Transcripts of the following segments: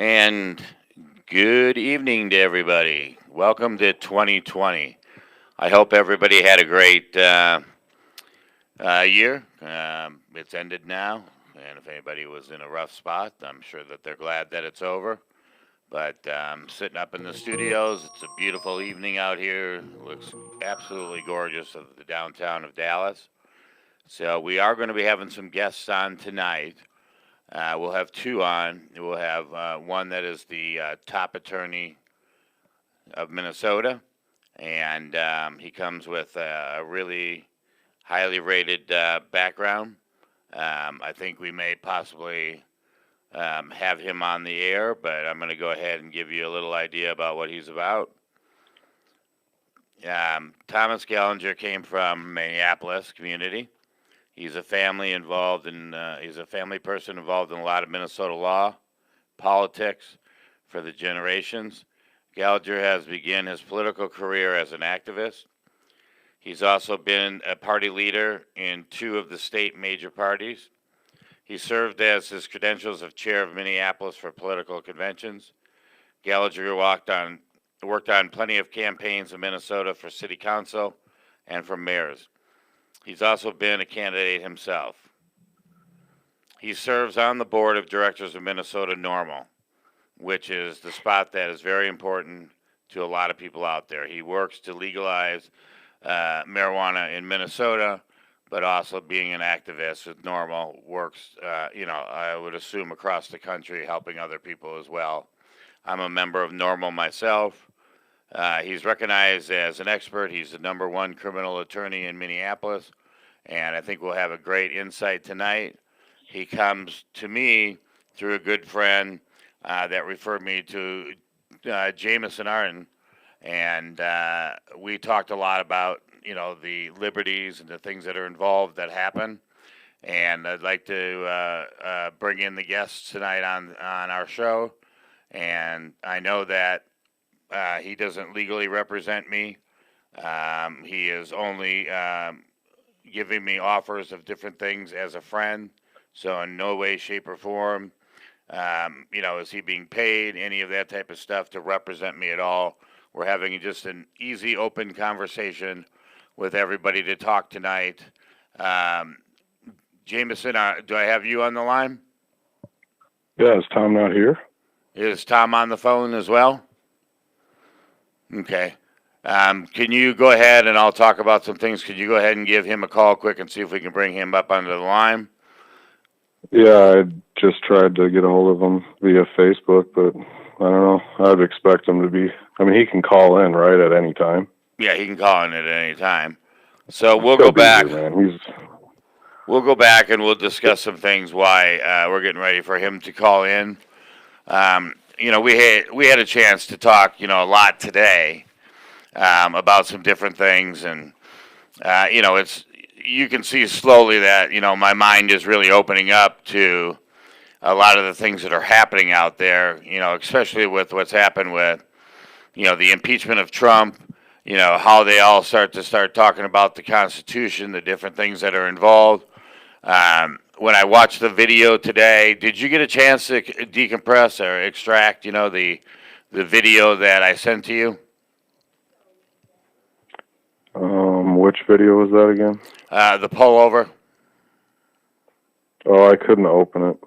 And good evening to everybody. Welcome to 2020. I hope everybody had a great year. It's ended now, and if anybody was in a rough spot, I'm sure that they're glad that it's over. But sitting up in the studios, it's a beautiful evening out here. It looks absolutely gorgeous of the downtown of Dallas. So we are going to be having some guests on tonight. We'll have two on. We'll have one that is the top attorney of Minnesota, and he comes with a really highly rated background. I think we may possibly have him on the air, but I'm going to go ahead and give you a little idea about what he's about. Thomas Gallinger came from Minneapolis community. He's a family involved in. He's a family person involved in a lot of Minnesota law, politics, for the generations. Gallagher has begun his political career as an activist. He's also been a party leader in two of the state major parties. He served as his credentials of chair of Minneapolis for political conventions. Gallagher worked on plenty of campaigns in Minnesota for city council and for mayors. He's also been a candidate himself. He serves on the board of directors of Minnesota NORML, which is the spot that is very important to a lot of people out there. He works to legalize marijuana in Minnesota, but also being an activist with NORML works, I would assume across the country, helping other people as well. I'm a member of NORML myself. He's recognized as an expert. He's the #1 criminal attorney in Minneapolis, and I think we'll have a great insight tonight. He comes to me through a good friend that referred me to Jamison, Arend, and we talked a lot about the liberties and the things that are involved that happen. And I'd like to bring in the guests tonight on our show. And I know that he doesn't legally represent me. He is only giving me offers of different things as a friend. So in no way, shape, or form, is he being paid, any of that type of stuff to represent me at all. We're having just an easy, open conversation with everybody to talk tonight. Jamison, do I have you on the line? Yeah, is Tom not here? Is Tom on the phone as well? Okay. Can you go ahead, and I'll talk about some things. Could you go ahead and give him a call quick and see if we can bring him up onto the line? Yeah, I just tried to get a hold of him via Facebook, but I don't know. I'd expect him to be. I mean, he can call in, right, at any time. Yeah, he can call in at any time. So we'll go back. Here, man. We'll go back and we'll discuss some things why we're getting ready for him to call in. We had a chance to talk, a lot today about some different things, and you can see slowly that my mind is really opening up to a lot of the things that are happening out there. Especially with what's happened with the impeachment of Trump. How they all start talking about the Constitution, the different things that are involved. When I watched the video today, did you get a chance to decompress or extract, the video that I sent to you? Which video was that again? The pullover. Oh, I couldn't open it.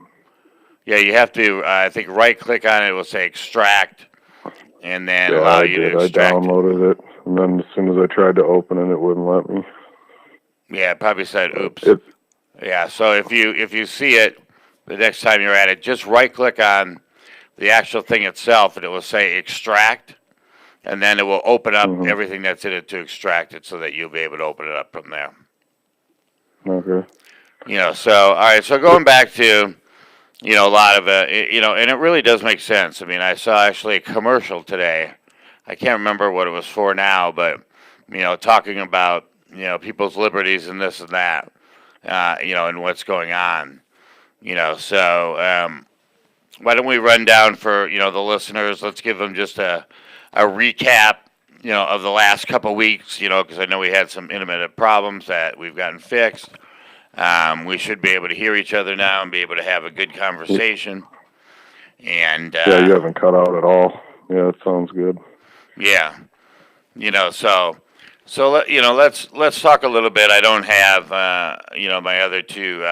Yeah, you have to, I think, right-click on it. It will say extract, and then allow you to extract. I downloaded it, and then as soon as I tried to open it, it wouldn't let me. Yeah, it probably said, oops. Yeah, so if you see it, the next time you're at it, just right-click on the actual thing itself, and it will say extract, and then it will open up everything that's in it to extract it so that you'll be able to open it up from there. Okay. All right, so going back to, a lot of it, and it really does make sense. I mean, I saw actually a commercial today. I can't remember what it was for now, but, talking about, people's liberties and this and that. And what's going on, so why don't we run down for, the listeners, let's give them just a recap, of the last couple weeks, because I know we had some intermittent problems that we've gotten fixed. We should be able to hear each other now and be able to have a good conversation. And Yeah, you haven't cut out at all. Yeah, it sounds good. yeah, let's talk a little bit. I don't have my other two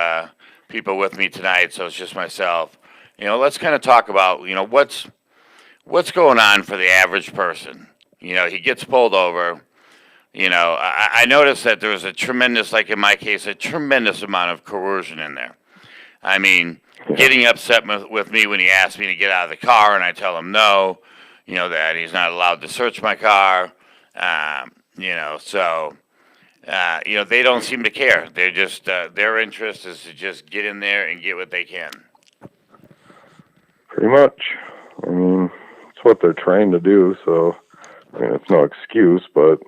people with me tonight, so it's just myself. Let's kind of talk about what's going on for the average person. He gets pulled over. I noticed that there was a tremendous, like in my case, a tremendous amount of coercion in there. I mean, getting upset with me when he asked me to get out of the car and I tell him no, that he's not allowed to search my car. They don't seem to care. They're just, their interest is to just get in there and get what they can. Pretty much. I mean, it's what they're trained to do, so, I mean, it's no excuse, but,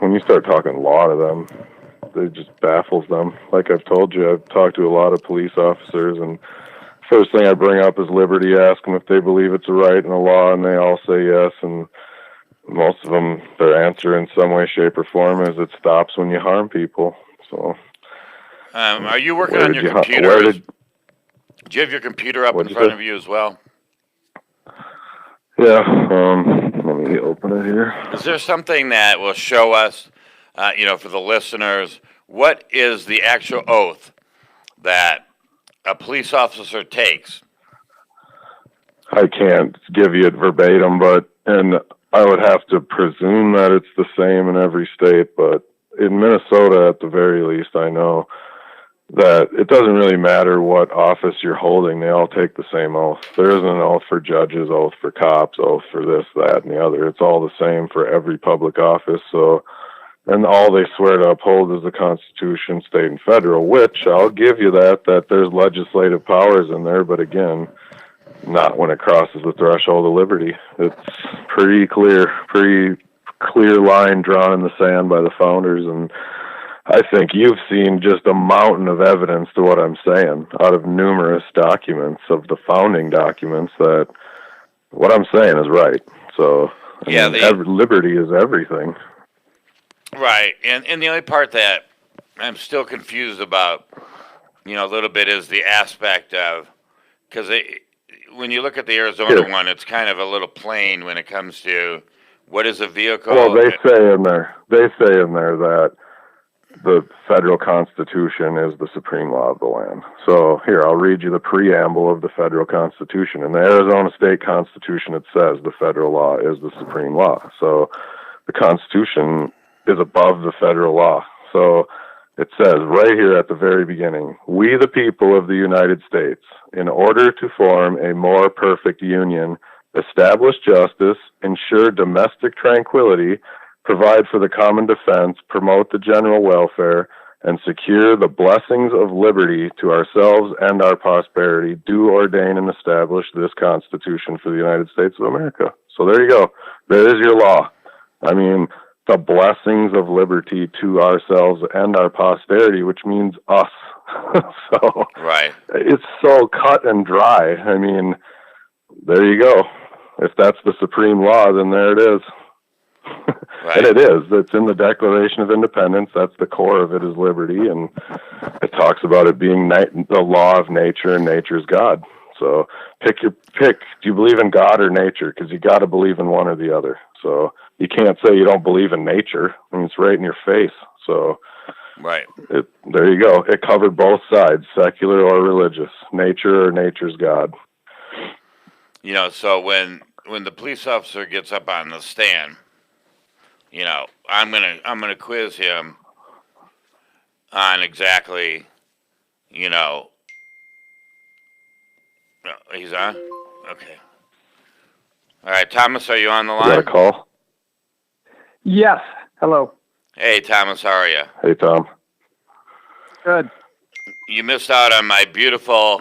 when you start talking law to them, it just baffles them. Like I've told you, I've talked to a lot of police officers, and first thing I bring up is liberty. Ask them if they believe it's a right and a law, and they all say yes. And most of them, their answer in some way, shape, or form is it stops when you harm people. So, are you working on your computer? Do you have your computer up in front of you as well? Yeah. Let me open it here. Is there something that will show us, for the listeners, what is the actual oath that a police officer takes? I can't give you it verbatim, and I would have to presume that it's the same in every state, but in Minnesota, at the very least, I know that it doesn't really matter what office you're holding. They all take the same oath. There isn't an oath for judges, oath for cops, oath for this, that, and the other. It's all the same for every public office. So, and all they swear to uphold is the Constitution, state and federal, which I'll give you that there's legislative powers in there, but again, not when it crosses the threshold of liberty. It's pretty clear line drawn in the sand by the founders, and I think you've seen just a mountain of evidence to what I'm saying out of numerous documents of the founding documents that what I'm saying is right. So, liberty is everything. Right. And the only part that I'm still confused about, a little bit is the aspect of, because when you look at the Arizona one, it's kind of a little plain when it comes to what is a vehicle. Well, they say in there that the federal Constitution is the supreme law of the land. So here, I'll read you the preamble of the federal Constitution. In the Arizona State Constitution, it says the federal law is the supreme law. So the Constitution is above the federal law. So it says right here at the very beginning, we the people of the United States, in order to form a more perfect union, establish justice, ensure domestic tranquility, provide for the common defense, promote the general welfare, and secure the blessings of liberty to ourselves and our posterity, do ordain and establish this Constitution for the United States of America. So there you go. There is your law. I mean, the blessings of liberty to ourselves and our posterity, which means us. So right. It's so cut and dry. I mean, there you go. If that's the supreme law, then there it is. Right. And it is. It's in the Declaration of Independence. That's the core of it, is liberty, and it talks about it being the law of nature, and nature's God. So pick. Do you believe in God or nature? Because you got to believe in one or the other. So you can't say you don't believe in nature. I mean, it's right in your face. So right. There you go. It covered both sides, secular or religious, nature or nature's God. So when the police officer gets up on the stand, I'm gonna quiz him on exactly, he's on? Okay. All right, Thomas, are you on the line? You got a call? Yes. Hello. Hey, Thomas, how are you? Hey, Tom. Good. You missed out on my beautiful,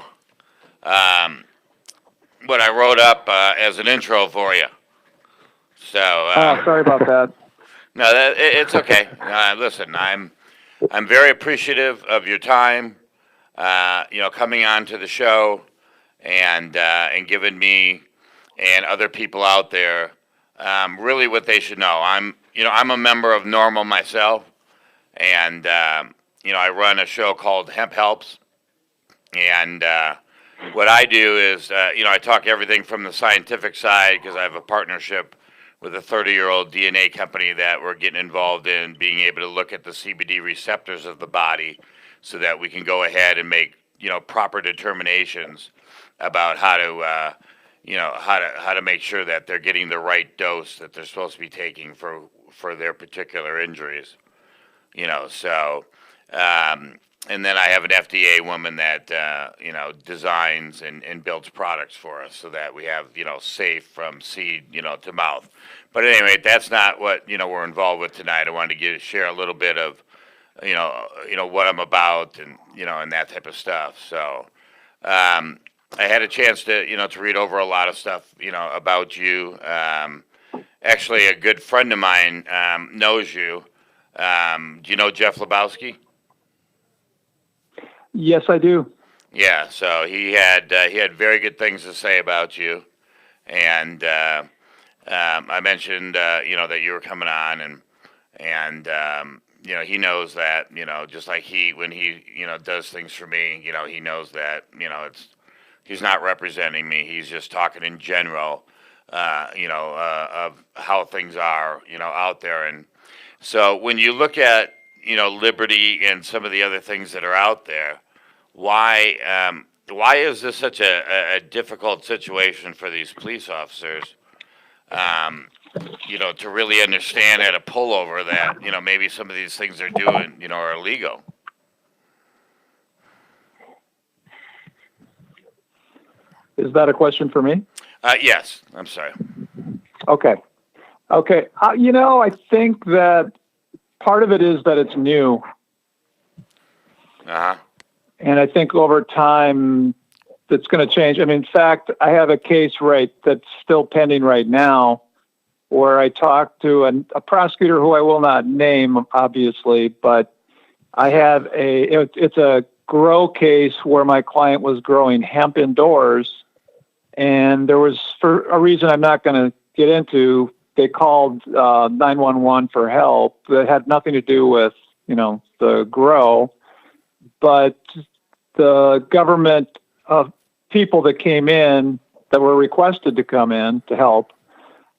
what I wrote up as an intro for you. So. Sorry about that. No, it's okay. Listen, I'm very appreciative of your time, coming on to the show and giving me and other people out there really what they should know. I'm a member of Normal myself, and I run a show called Hemp Helps, and what I do is, I talk everything from the scientific side because I have a partnership with a 30-year-old DNA company that we're getting involved in being able to look at the CBD receptors of the body so that we can go ahead and make, proper determinations about how to, how to make sure that they're getting the right dose that they're supposed to be taking for their particular injuries. So, and then I have an FDA woman that, designs and builds products for us so that we have, safe from seed, to mouth. But at any rate, that's not what, we're involved with tonight. I wanted to share a little bit of, what I'm about and that type of stuff. So, I had a chance to read over a lot of stuff, about you. Actually, a good friend of mine, knows you. Do you know Jeff Lebowski? Yes, I do. Yeah, so he had very good things to say about you, and I mentioned that you were coming on, and he knows that just like when he does things for me, he knows that he's not representing me. He's just talking in general, of how things are out there, and so when you look at liberty and some of the other things that are out there. Why is this such a difficult situation for these police officers? To really understand at a pullover that maybe some of these things they're doing are illegal. Is that a question for me? Yes, I'm sorry. Okay. Okay. I think that part of it is that it's new. Uh huh. And I think over time, that's going to change. I mean, in fact, I have a case that's still pending right now where I talked to a prosecutor who I will not name, obviously, but I have it's a grow case where my client was growing hemp indoors. And there was, for a reason I'm not going to get into, they called 911 for help that had nothing to do with, the grow. But the government of people that came in that were requested to come in to help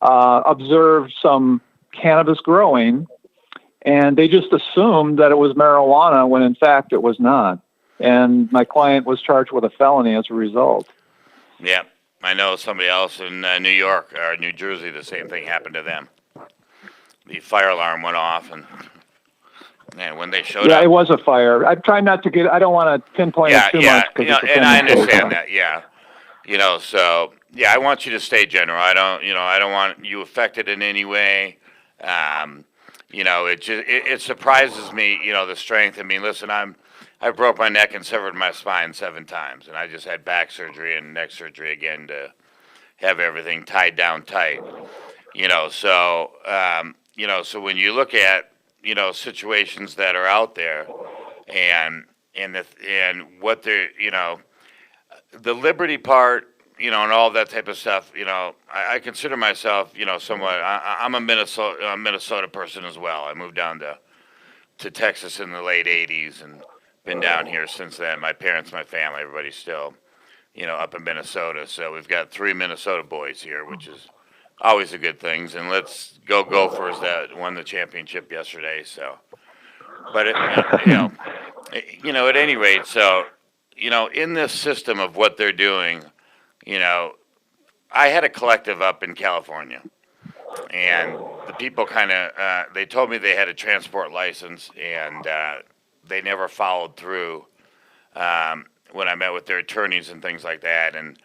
observed some cannabis growing, and they just assumed that it was marijuana when in fact it was not. And my client was charged with a felony as a result. Yeah, I know somebody else in New York or New Jersey. The same thing happened to them. The fire alarm went off, and when they showed up. Yeah, it was a fire. I try not to get. I don't want to pinpoint it too much. And I understand that. Yeah, So I want you to stay general. I don't want you affected in any way. It surprises me. The strength. I mean, listen, I broke my neck and severed my spine 7 times, and I just had back surgery and neck surgery again to have everything tied down tight. So when you look at situations that are out there, and what they're the liberty part, and all that type of stuff. I consider myself somewhat. I'm a Minnesota person as well. I moved down to Texas in the late '80s and been down here since then. My parents, my family, everybody's still up in Minnesota. So we've got 3 Minnesota boys here, which is always a good thing. And let's go Gophers that won the championship yesterday. So, but at any rate, so in this system of what they're doing, I had a collective up in California, and the people kind of they told me they had a transport license, and they never followed through when I met with their attorneys and things like that, and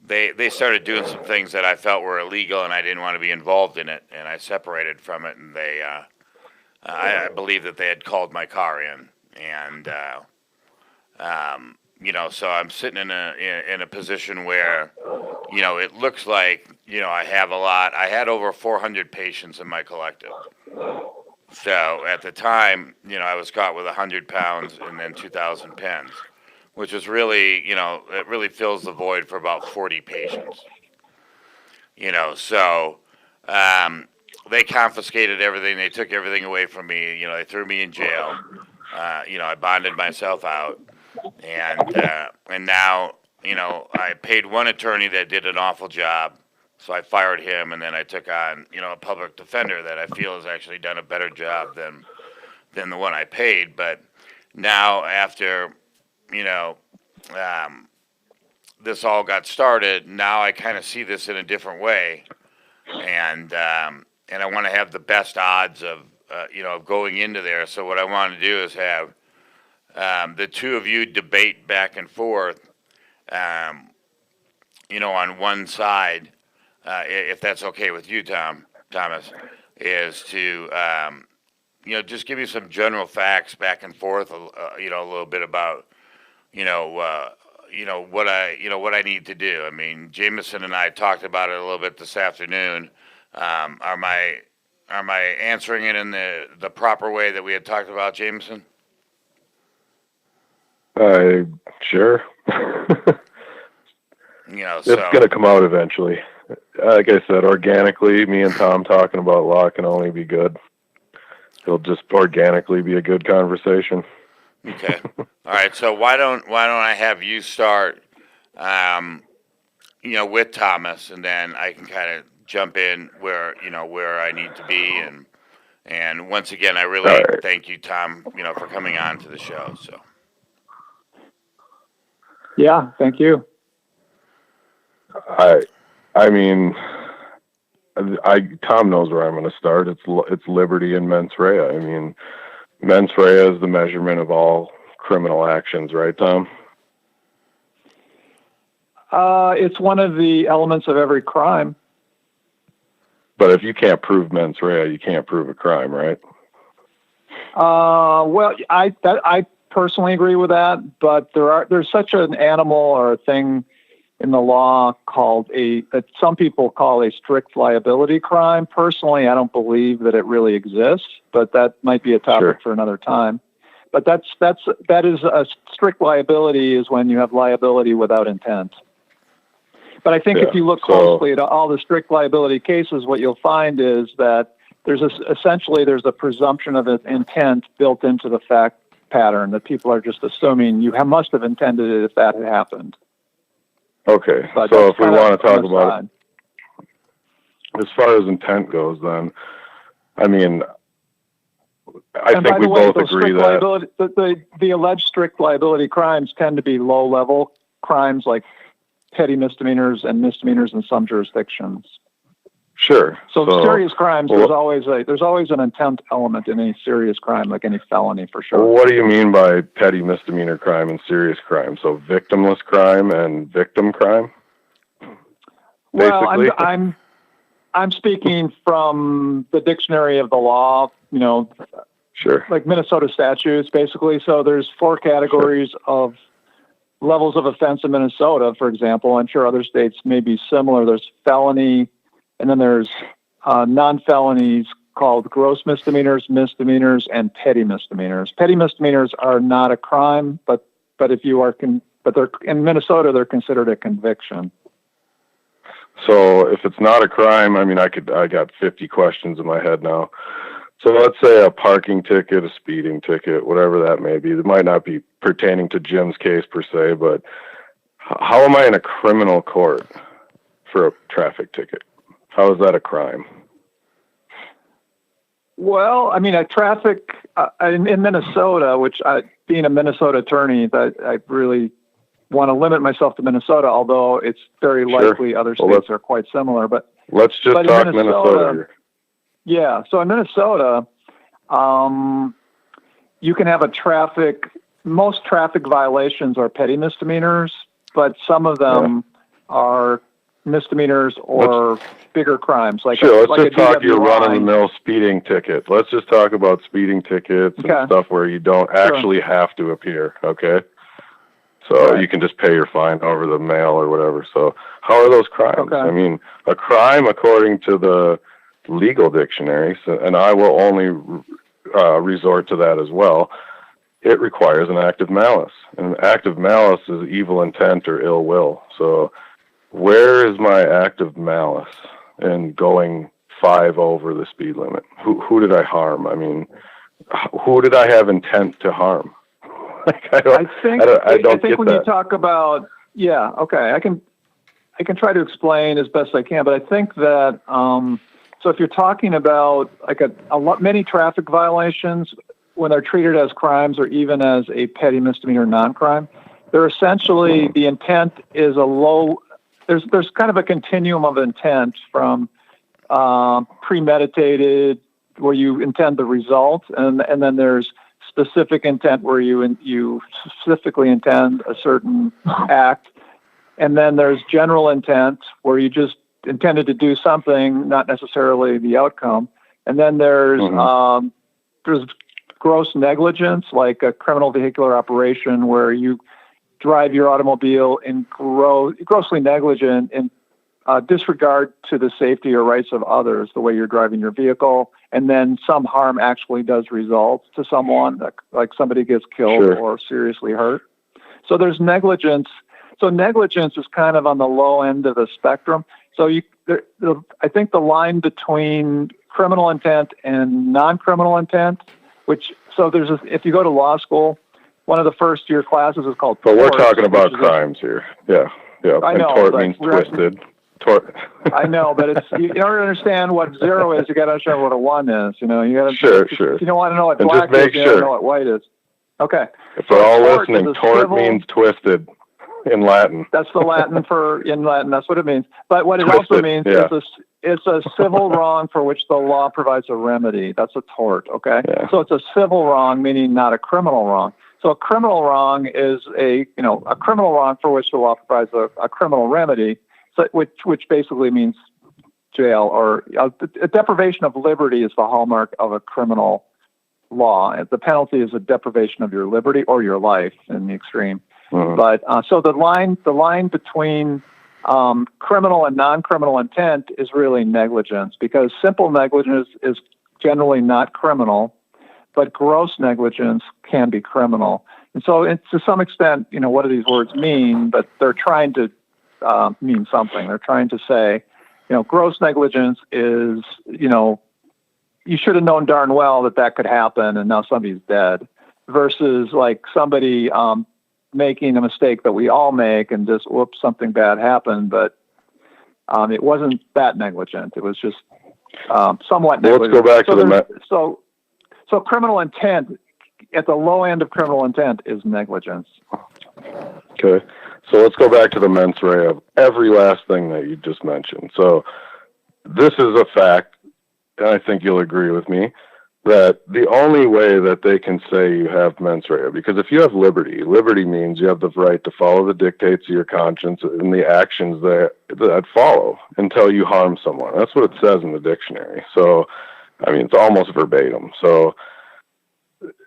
they started doing some things that I felt were illegal, and I didn't want to be involved in it, and I separated from it, and I believe that they had called my car in, and so I'm sitting in a position where it looks like I have a lot. I had over 400 patients in my collective. So at the time, I was caught with 100 pounds and then 2,000 pens, which is really, it really fills the void for about 40 patients. So they confiscated everything. They took everything away from me. They threw me in jail. I bonded myself out, and now I paid one attorney that did an awful job, so I fired him, and then I took on, a public defender that I feel has actually done a better job than the one I paid. But now, after, you know, this all got started, now I kind of see this in a different way, and I want to have the best odds of, of going into there. So what I want to do is have the two of you debate back and forth, on one side, if that's okay with you, Thomas, is to, just give you some general facts back and forth, a little bit about, what I need to do. I mean, Jamison and I talked about it a little bit this afternoon. Am I answering it in the proper way that we had talked about, Jamison? Sure. So It's going to come out eventually. Like I said, organically, me and Tom talking about law can only be good. It'll just organically be a good conversation. Okay. All right. So why don't I have you start, with Thomas, and then I can kind of jump in where I need to be, and once again, I really thank you, Tom, for coming on to the show. So. Yeah, thank you. I mean, Tom knows where I'm going to start. It's liberty and mens rea. I mean, mens rea is the measurement of all criminal actions, right, Tom? It's one of the elements of every crime. But if you can't prove mens rea, you can't prove a crime, right? Well, I personally agree with that, but there's such an animal or a thing in the law called that some people call a strict liability crime. Personally, I don't believe that it really exists, but that might be a topic for another time. But that is a strict liability is when you have liability without intent. But I think if you look closely at all the strict liability cases, what you'll find is that there's a presumption of intent built into the fact pattern that people are just assuming you must have intended it if that had happened. Okay, but so if we want to talk about it, as far as intent goes, then, I mean, I think we both agree that the alleged strict liability crimes tend to be low-level crimes like petty misdemeanors and misdemeanors in some jurisdictions. Sure. So serious crimes, there's always an intent element in any serious crime, like any felony, for sure. Well, what do you mean by petty misdemeanor crime and serious crime? So victimless crime and victim crime? Basically? Well, I'm speaking from the dictionary of the law. Sure. Like Minnesota statutes, basically. So there's 4 categories of levels of offense in Minnesota, for example. I'm sure other states may be similar. There's felony. And then there's non-felonies called gross misdemeanors, misdemeanors, and petty misdemeanors. Petty misdemeanors are not a crime, but if you are but they're in Minnesota, they're considered a conviction. So if it's not a crime, I mean, I got 50 questions in my head now. So let's say a parking ticket, a speeding ticket, whatever that may be. It might not be pertaining to Jim's case per se, but how am I in a criminal court for a traffic ticket? How is that a crime? Well, I mean, a traffic in Minnesota, which being a Minnesota attorney, that I really want to limit myself to Minnesota, although it's very likely other states are quite similar. But let's just talk Minnesota here. Yeah, so in Minnesota, you can have most traffic violations are petty misdemeanors, but some of them are misdemeanors or bigger crimes. Let's just talk your run-of-the-mill speeding ticket. Let's just talk about speeding tickets and stuff where you don't actually have to appear, okay? So you can just pay your fine over the mail or whatever. So how are those crimes? Okay. I mean, a crime, according to the legal dictionary, and I will only resort to that as well, it requires an act of malice. And an act of malice is evil intent or ill will. So where is my act of malice in going 5 over the speed limit? Who did I harm? I mean, who did I have intent to harm? I think when you talk about Yeah. Okay. I can try to explain as best I can, but I think that so if you're talking about like many traffic violations, when they're treated as crimes or even as a petty misdemeanor non-crime, they're essentially the intent is a low. There's kind of a continuum of intent from premeditated, where you intend the result, and then there's specific intent where you specifically intend a certain act, and then there's general intent where you just intended to do something, not necessarily the outcome, and then there's gross negligence, like a criminal vehicular operation where you drive your automobile in grossly negligent in disregard to the safety or rights of others, the way you're driving your vehicle, and then some harm actually does result to someone, like somebody gets killed or seriously hurt. So there's negligence. So negligence is kind of on the low end of the spectrum. So I think the line between criminal intent and non-criminal intent, if you go to law school, one of the first year classes is called But we're talking about crimes here. Yeah. I know. And tort means twisted. I know, but it's in order to understand what 0 is, you got to understand what a 1 is. You know, you got to. Sure. If you don't want to know what black is, you don't know what white is. Okay. If we're all listening, tort means twisted in Latin. That's the Latin in Latin. That's what it means. But what it also means is it's a civil wrong for which the law provides a remedy. That's a tort. Okay. Yeah. So it's a civil wrong, meaning not a criminal wrong. So a criminal wrong is a criminal wrong for which the law provides a criminal remedy. So, which basically means jail, or a deprivation of liberty is the hallmark of a criminal law. The penalty is a deprivation of your liberty or your life in the extreme. Mm-hmm. But so the line between criminal and non-criminal intent is really negligence, because simple negligence is generally not criminal, but gross negligence can be criminal. And so to some extent, what do these words mean? But they're trying to mean something. They're trying to say, gross negligence is, you should have known darn well that could happen and now somebody's dead, versus like somebody making a mistake that we all make and just, whoops, something bad happened, but it wasn't that negligent. It was just somewhat negligent. Let's go back to So criminal intent, at the low end of criminal intent, is negligence. Okay. So let's go back to the mens rea of every last thing that you just mentioned. So this is a fact, and I think you'll agree with me, that the only way that they can say you have mens rea, because if you have liberty means you have the right to follow the dictates of your conscience and the actions that follow until you harm someone. That's what it says in the dictionary. So, I mean, it's almost verbatim. So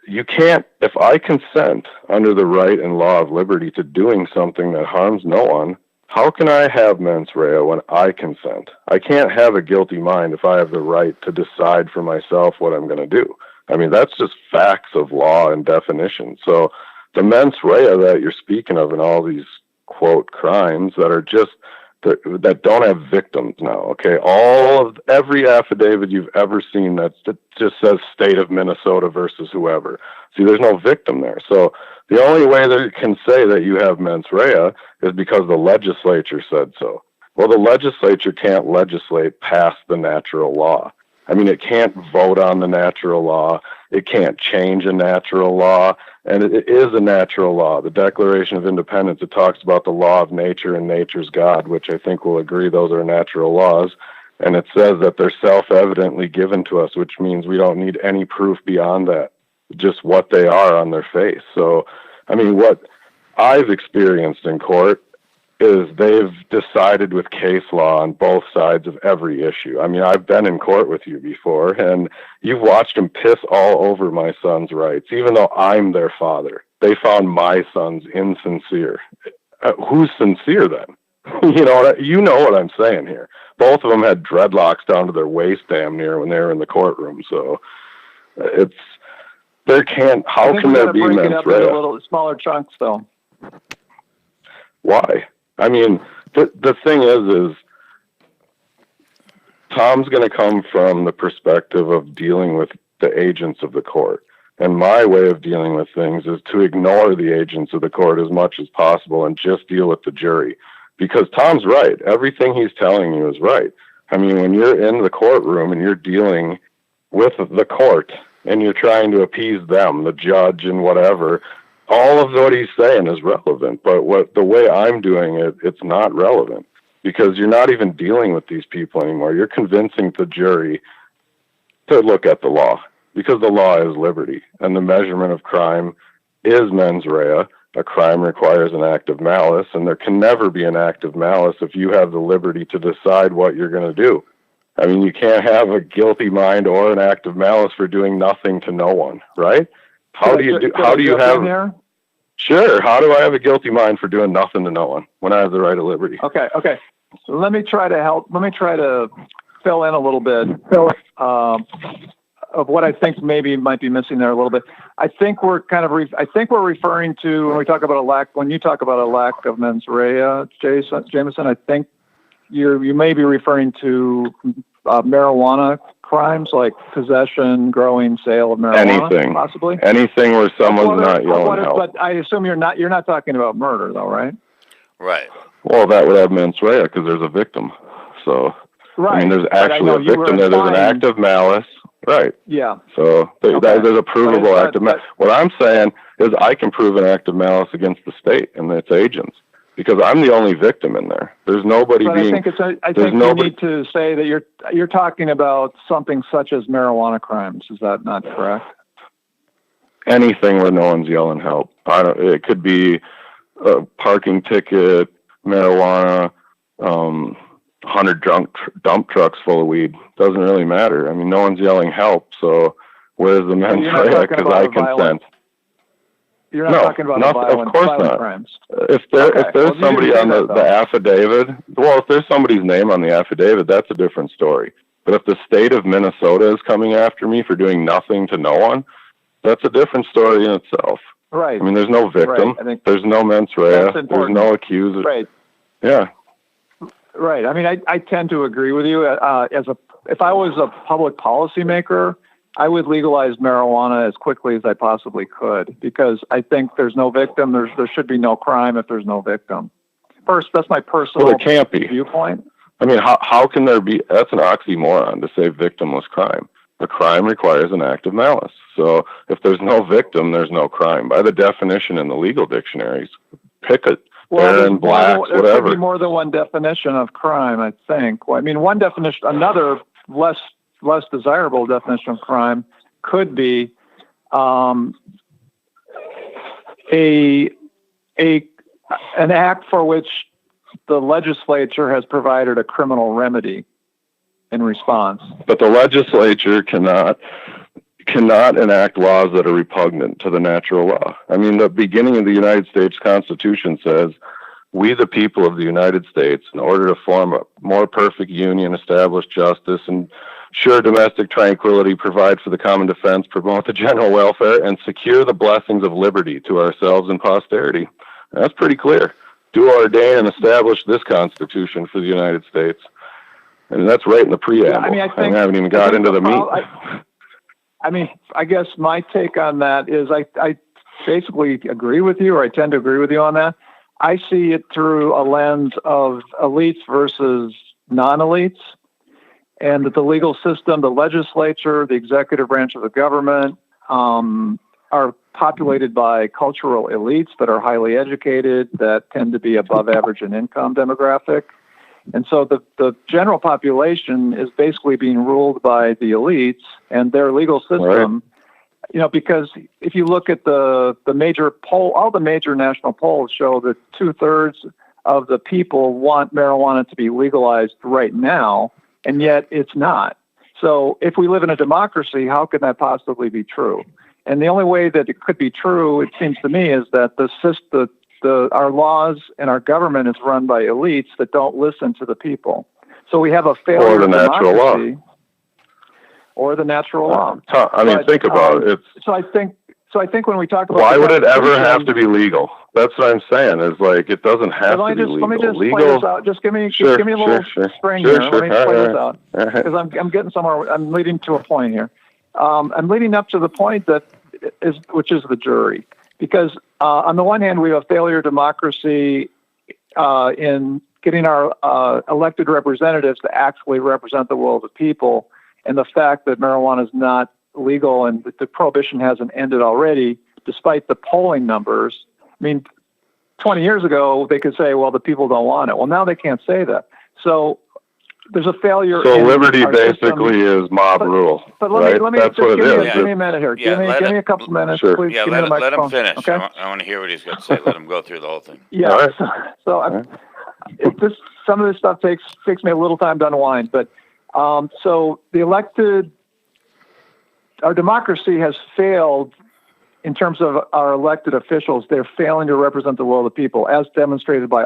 you can't, if I consent under the right and law of liberty to doing something that harms no one, how can I have mens rea when I consent? I can't have a guilty mind if I have the right to decide for myself what I'm going to do. I mean, that's just facts of law and definition. So the mens rea that you're speaking of in all these, quote, crimes that are just, that don't have victims now, okay? Every affidavit you've ever seen that just says state of Minnesota versus whoever. See, there's no victim there. So the only way that it can say that you have mens rea is because the legislature said so. Well, the legislature can't legislate past the natural law. I mean, it can't vote on the natural law. It can't change a natural law. And it is a natural law. The Declaration of Independence, it talks about the law of nature and nature's God, which I think we'll agree those are natural laws. And it says that they're self-evidently given to us, which means we don't need any proof beyond that, just what they are on their face. So, I mean, what I've experienced in court is they've decided with case law on both sides of every issue. I mean, I've been in court with you before, and you've watched them piss all over my son's rights, even though I'm their father. They found my son's insincere. Who's sincere then? You know what I'm saying here. Both of them had dreadlocks down to their waist damn near when they were in the courtroom. So how can there be mens rea? Break it up into little smaller chunks, though. Why? I mean, the thing is Tom's going to come from the perspective of dealing with the agents of the court. And my way of dealing with things is to ignore the agents of the court as much as possible and just deal with the jury. Because Tom's right. Everything he's telling you is right. I mean, when you're in the courtroom and you're dealing with the court and you're trying to appease them, the judge and whatever, all of what he's saying is relevant. But the way I'm doing it, it's not relevant because you're not even dealing with these people anymore. You're convincing the jury to look at the law because the law is liberty and the measurement of crime is mens rea. A crime requires an act of malice, and there can never be an act of malice if you have the liberty to decide what you're going to do. I mean, you can't have a guilty mind or an act of malice for doing nothing to no one, right? How do you have? Sure. How do I have a guilty mind for doing nothing to no one when I have the right of liberty? Okay. So let me try to help. Let me try to fill in a little bit of what I think maybe might be missing there a little bit. I think we're we're referring to when we talk about when you talk about a lack of mens rea, Jamison, I think you may be referring to marijuana crimes like possession, growing, sale of marijuana, possibly anything where someone's not yelling help. But I assume you're not talking about murder, though, right? Right. Well, that would have mens rea because there's a victim. So right. I mean, there's actually a victim there. There's an act of malice. Right. Yeah. So there's a provable act of malice. What I'm saying is I can prove an act of malice against the state and its agents because I'm the only victim in there. There's nobody being. I think you need to say that you're talking about something such as marijuana crimes. Is that not correct? Anything where no one's yelling help. It could be a parking ticket, marijuana, 100 dump trucks full of weed. Doesn't really matter. I mean, no one's yelling help, so where's the mens rea? Because I consent. You're not talking about violent crimes. If there's somebody on the affidavit, if there's somebody's name on the affidavit, that's a different story. But if the state of Minnesota is coming after me for doing nothing to no one, that's a different story in itself. Right. I mean, there's no victim. Right. There's no mens rea. There's no accuser. Right. Yeah. Right. I mean, I tend to agree with you. If I was a public policymaker, I would legalize marijuana as quickly as I possibly could because I think there's no victim. There should be no crime if there's no victim. First, that's my personal there can't be. viewpoint. I mean, how can there be? That's an oxymoron to say victimless crime. The crime requires an act of malice. So if there's no victim, there's no crime. By the definition in the legal dictionaries, pick it. There could be more than one definition of crime, I think. Well, I mean, one definition, another less desirable definition of crime could be an act for which the legislature has provided a criminal remedy in response. But the legislature cannot enact laws that are repugnant to the natural law. I mean, the beginning of the United States Constitution says, we, the people of the United States, in order to form a more perfect union, establish justice, and ensure domestic tranquility, provide for the common defense, promote the general welfare, and secure the blessings of liberty to ourselves and posterity. That's pretty clear. Do ordain and establish this Constitution for the United States. And that's right in the preamble. Yeah, I mean, I haven't even got into the meat. I mean, I guess my take on that is I basically agree with you, or I tend to agree with you on that. I see it through a lens of elites versus non-elites, and that the legal system, the legislature, the executive branch of the government are populated by cultural elites that are highly educated, that tend to be above average in income demographic. And so the general population is basically being ruled by the elites and their legal system, right. Because if you look at the major poll, all the major national polls show that 2/3 of the people want marijuana to be legalized right now, and yet it's not. So if we live in a democracy, how can that possibly be true? And the only way that it could be true, it seems to me, is that our laws and our government is run by elites that don't listen to the people. So we have a failure of democracy. Or the natural law. I mean, think about it. So I think when we talk about why would it ever have to be legal? That's what I'm saying. Is like it doesn't have to be legal. Let me just play this out. Just give me a little spring here. Let me play this out because I'm getting somewhere. I'm leading to a point here. I'm leading up to the point that which is the jury. Because on the one hand, we have a failure of democracy in getting our elected representatives to actually represent the will of the people, and the fact that marijuana is not legal and that the prohibition hasn't ended already, despite the polling numbers. I mean, 20 years ago, they could say, well, the people don't want it. Well, now they can't say that. So there's a failure. So liberty basically is mob rule. But right? let me That's what it is. Give me a minute here. Give me a couple minutes, sure. please. Yeah, give me the let him microphone. finish. Okay? I want to hear what he's got to say. Let him go through the whole thing. Yeah. Right. Some of this stuff takes me a little time to unwind. But so the elected, our democracy has failed in terms of our elected officials. They're failing to represent the will of the people, as demonstrated by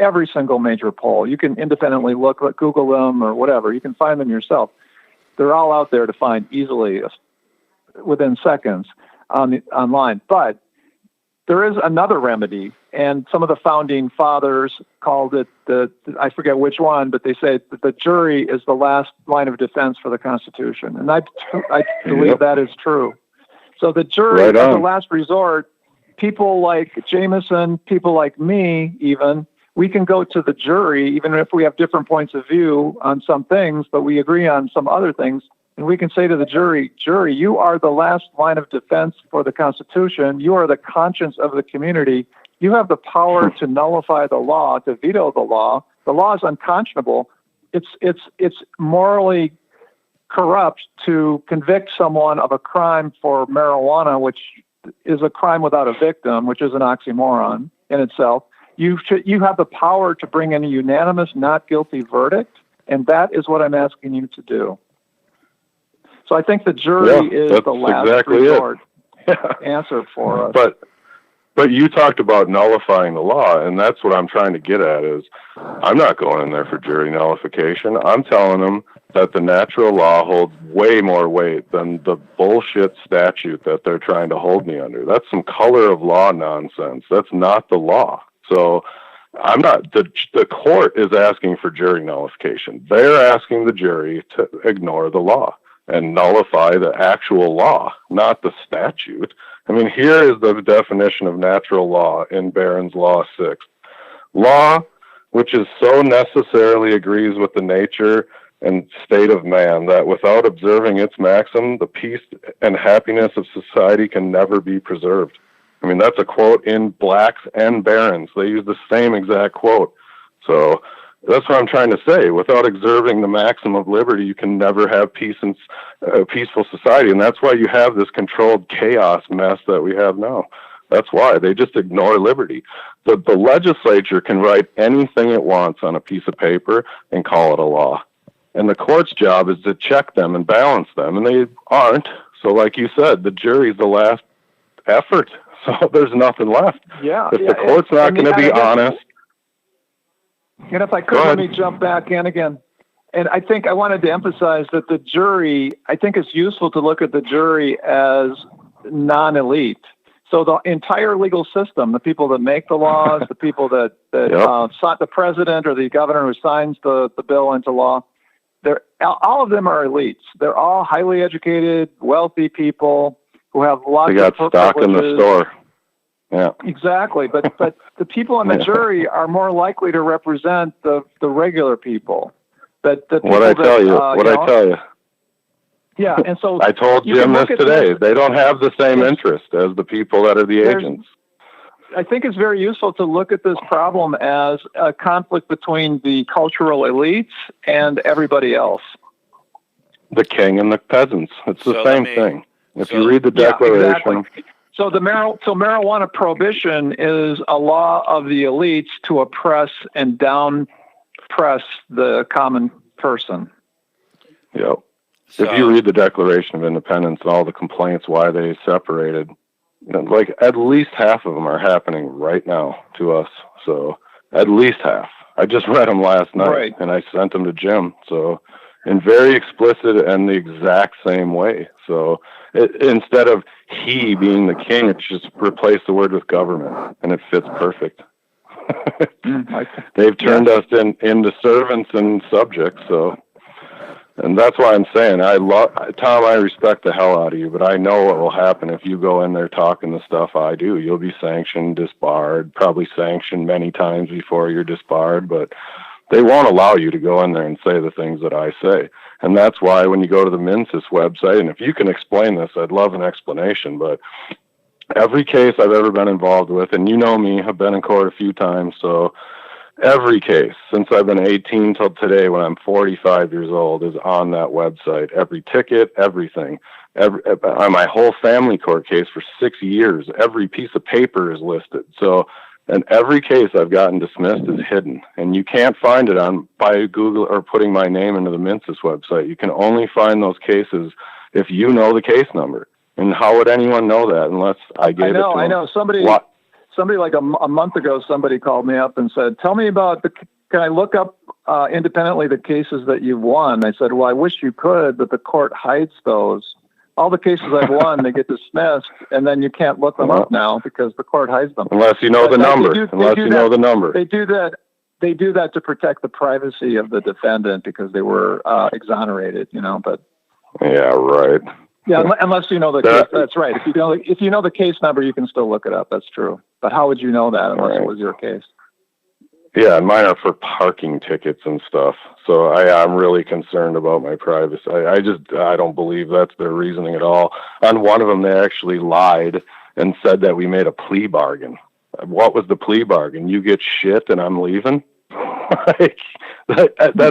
every single major poll. You can independently Google them or whatever. You can find them yourself. They're all out there to find easily within seconds online. But there is another remedy, and some of the founding fathers called it I forget which one, but they say that the jury is the last line of defense for the Constitution. And I believe that is true. So the jury, as a last resort, people like Jamison, people like me even, we can go to the jury, even if we have different points of view on some things, but we agree on some other things. And we can say to the jury, you are the last line of defense for the Constitution. You are the conscience of the community. You have the power to nullify the law, to veto the law. The law is unconscionable. It's morally corrupt to convict someone of a crime for marijuana, which is a crime without a victim, which is an oxymoron in itself. You have the power to bring in a unanimous not guilty verdict, and that is what I'm asking you to do. So I think the jury is the last resort answer for us. But you talked about nullifying the law, and that's what I'm trying to get at is I'm not going in there for jury nullification. I'm telling them that the natural law holds way more weight than the bullshit statute that they're trying to hold me under. That's some color of law nonsense. That's not the law. So I'm not, the court is asking for jury nullification. They're asking the jury to ignore the law and nullify the actual law, not the statute. I mean, here is the definition of natural law in Barron's Law 6. Law, which is so necessarily agrees with the nature and state of man that without observing its maxim, the peace and happiness of society can never be preserved. I mean, that's a quote in Blacks and Barron's. They use the same exact quote. So that's what I'm trying to say. Without observing the maxim of liberty, you can never have peace and peaceful society. And that's why you have this controlled chaos mess that we have now. That's why they just ignore liberty. The legislature can write anything it wants on a piece of paper and call it a law. And the court's job is to check them and balance them. And they aren't. So like you said, the jury's the last effort. So there's nothing left. Yeah. If the court's not going to be honest. And if I could, let me jump back in again. And I think I wanted to emphasize that the jury, I think it's useful to look at the jury as non-elite. So the entire legal system, the people that make the laws, the people that sought the president or the governor who signs the bill into law, all of them are elites. They're all highly educated, wealthy people who have lots of privileges. They got stock in the store. Yeah, exactly. But the people on the jury are more likely to represent the regular people. What I tell you. Yeah, and so I told Jim this today. They don't have the same interest as the people that are the agents. I think it's very useful to look at this problem as a conflict between the cultural elites and everybody else. The king and the peasants. It's the same thing. If you read the Declaration. Yeah, exactly. So marijuana prohibition is a law of the elites to oppress and down-press the common person. Yep. So, if you read the Declaration of Independence and all the complaints why they separated, like at least half of them are happening right now to us. So at least half. I just read them last night and I sent them to Jim. So in very explicit and the exact same way. So instead of he being the king, it's just replace the word with government and it fits perfect. They've turned us into servants and subjects. So And that's why I'm saying Tom, I respect the hell out of you, but I know what will happen if you go in there talking the stuff I do. You'll be sanctioned, disbarred, probably sanctioned many times before you're disbarred, but they won't allow you to go in there and say the things that I say. And that's why when you go to the MNCIS website, and if you can explain this, I'd love an explanation, but every case I've ever been involved with, and you know me, I've been in court a few times, so every case since I've been 18 till today when I'm 45 years old is on that website. Every ticket, everything. On my whole family court case for 6 years, every piece of paper is listed. So, and every case I've gotten dismissed is hidden, and you can't find it by Google or putting my name into the MNCIS website. You can only find those cases if you know the case number. And how would anyone know that unless I gave it to them? I know. Somebody like a month ago, somebody called me up and said, tell me about can I look up independently the cases that you've won? I said, well, I wish you could, but the court hides those. All the cases I've won, they get dismissed, and then you can't look them up now because the court hides them. Unless you know the number. The number. They do that. They do that to protect the privacy of the defendant because they were exonerated, but. Yeah, right. Yeah, unless you know the case. That's right. If you know the case number, you can still look it up. That's true. But how would you know that unless it was your case? Yeah, and mine are for parking tickets and stuff. So I'm really concerned about my privacy. I don't believe that's their reasoning at all. On one of them, they actually lied and said that we made a plea bargain. What was the plea bargain? You get shit and I'm leaving? That's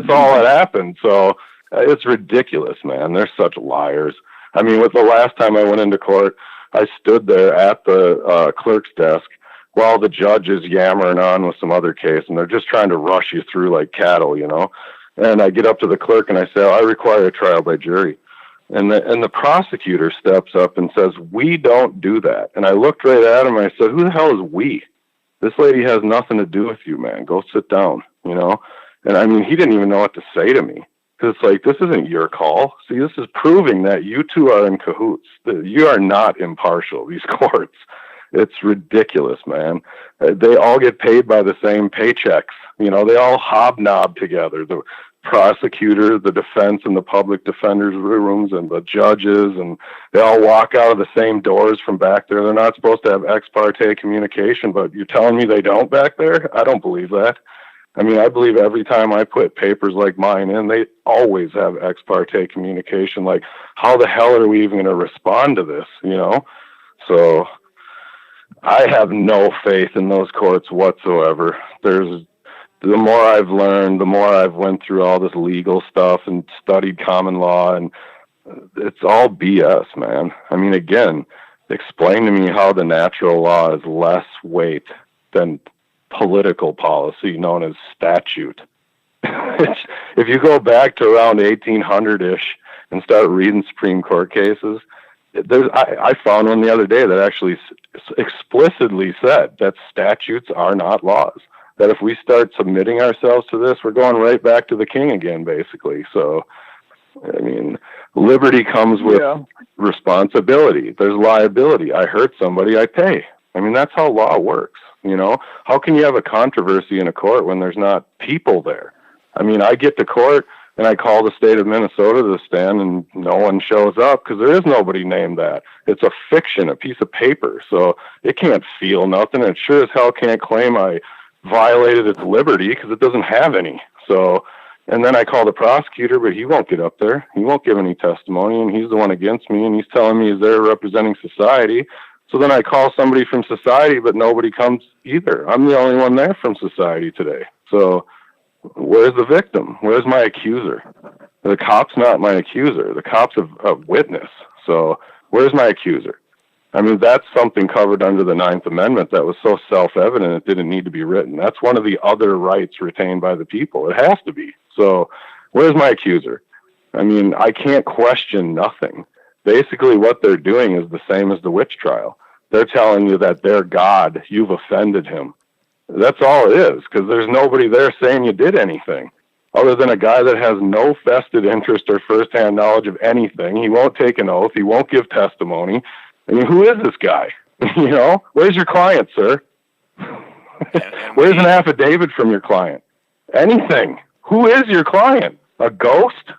all that happened. So it's ridiculous, man. They're such liars. I mean, with the last time I went into court, I stood there at the clerk's desk while the judge is yammering on with some other case, and they're just trying to rush you through like cattle, And I get up to the clerk and I say, I require a trial by jury. And the prosecutor steps up and says, we don't do that. And I looked right at him and I said, who the hell is we? This lady has nothing to do with you, man. Go sit down, And I mean, he didn't even know what to say to me. Because it's like, this isn't your call. See, this is proving that you two are in cahoots. You are not impartial, these courts. It's ridiculous, man. They all get paid by the same paychecks. They all hobnob together. The prosecutor, the defense, and the public defender's rooms, and the judges, and they all walk out of the same doors from back there. They're not supposed to have ex parte communication, but you're telling me they don't back there? I don't believe that. I mean, I believe every time I put papers like mine in, they always have ex parte communication. Like, how the hell are we even going to respond to this, So I have no faith in those courts whatsoever. The more I've learned, the more I've went through all this legal stuff and studied common law, and it's all BS, man. I mean, again, explain to me how the natural law is less weight than political policy known as statute. If you go back to around 1800-ish and start reading Supreme Court cases, I found one the other day that actually explicitly said that statutes are not laws. That if we start submitting ourselves to this, we're going right back to the king again, basically. So, I mean, liberty comes with responsibility. There's liability. I hurt somebody, I pay. I mean, that's how law works. How can you have a controversy in a court when there's not people there? I mean, I get to court and I call the state of Minnesota to stand and no one shows up because there is nobody named that. It's a fiction, a piece of paper. So it can't feel nothing. It sure as hell can't claim I violated its liberty because it doesn't have any. So, and then I call the prosecutor, but he won't get up there. He won't give any testimony, and he's the one against me, and he's telling me he's there representing society. So then I call somebody from society, but nobody comes either. I'm the only one there from society today. So where's the victim? Where's my accuser? The cop's not my accuser. The cop's a witness. So where's my accuser? I mean, that's something covered under the 9th Amendment that was so self-evident it didn't need to be written. That's one of the other rights retained by the people. It has to be. So where's my accuser? I mean, I can't question nothing. Basically, what they're doing is the same as the witch trial. They're telling you that they're God, you've offended him. That's all it is, because there's nobody there saying you did anything, other than a guy that has no vested interest or firsthand knowledge of anything. He won't take an oath. He won't give testimony. I mean, who is this guy? Where's your client, sir? Where's an affidavit from your client? Anything. Who is your client? A ghost?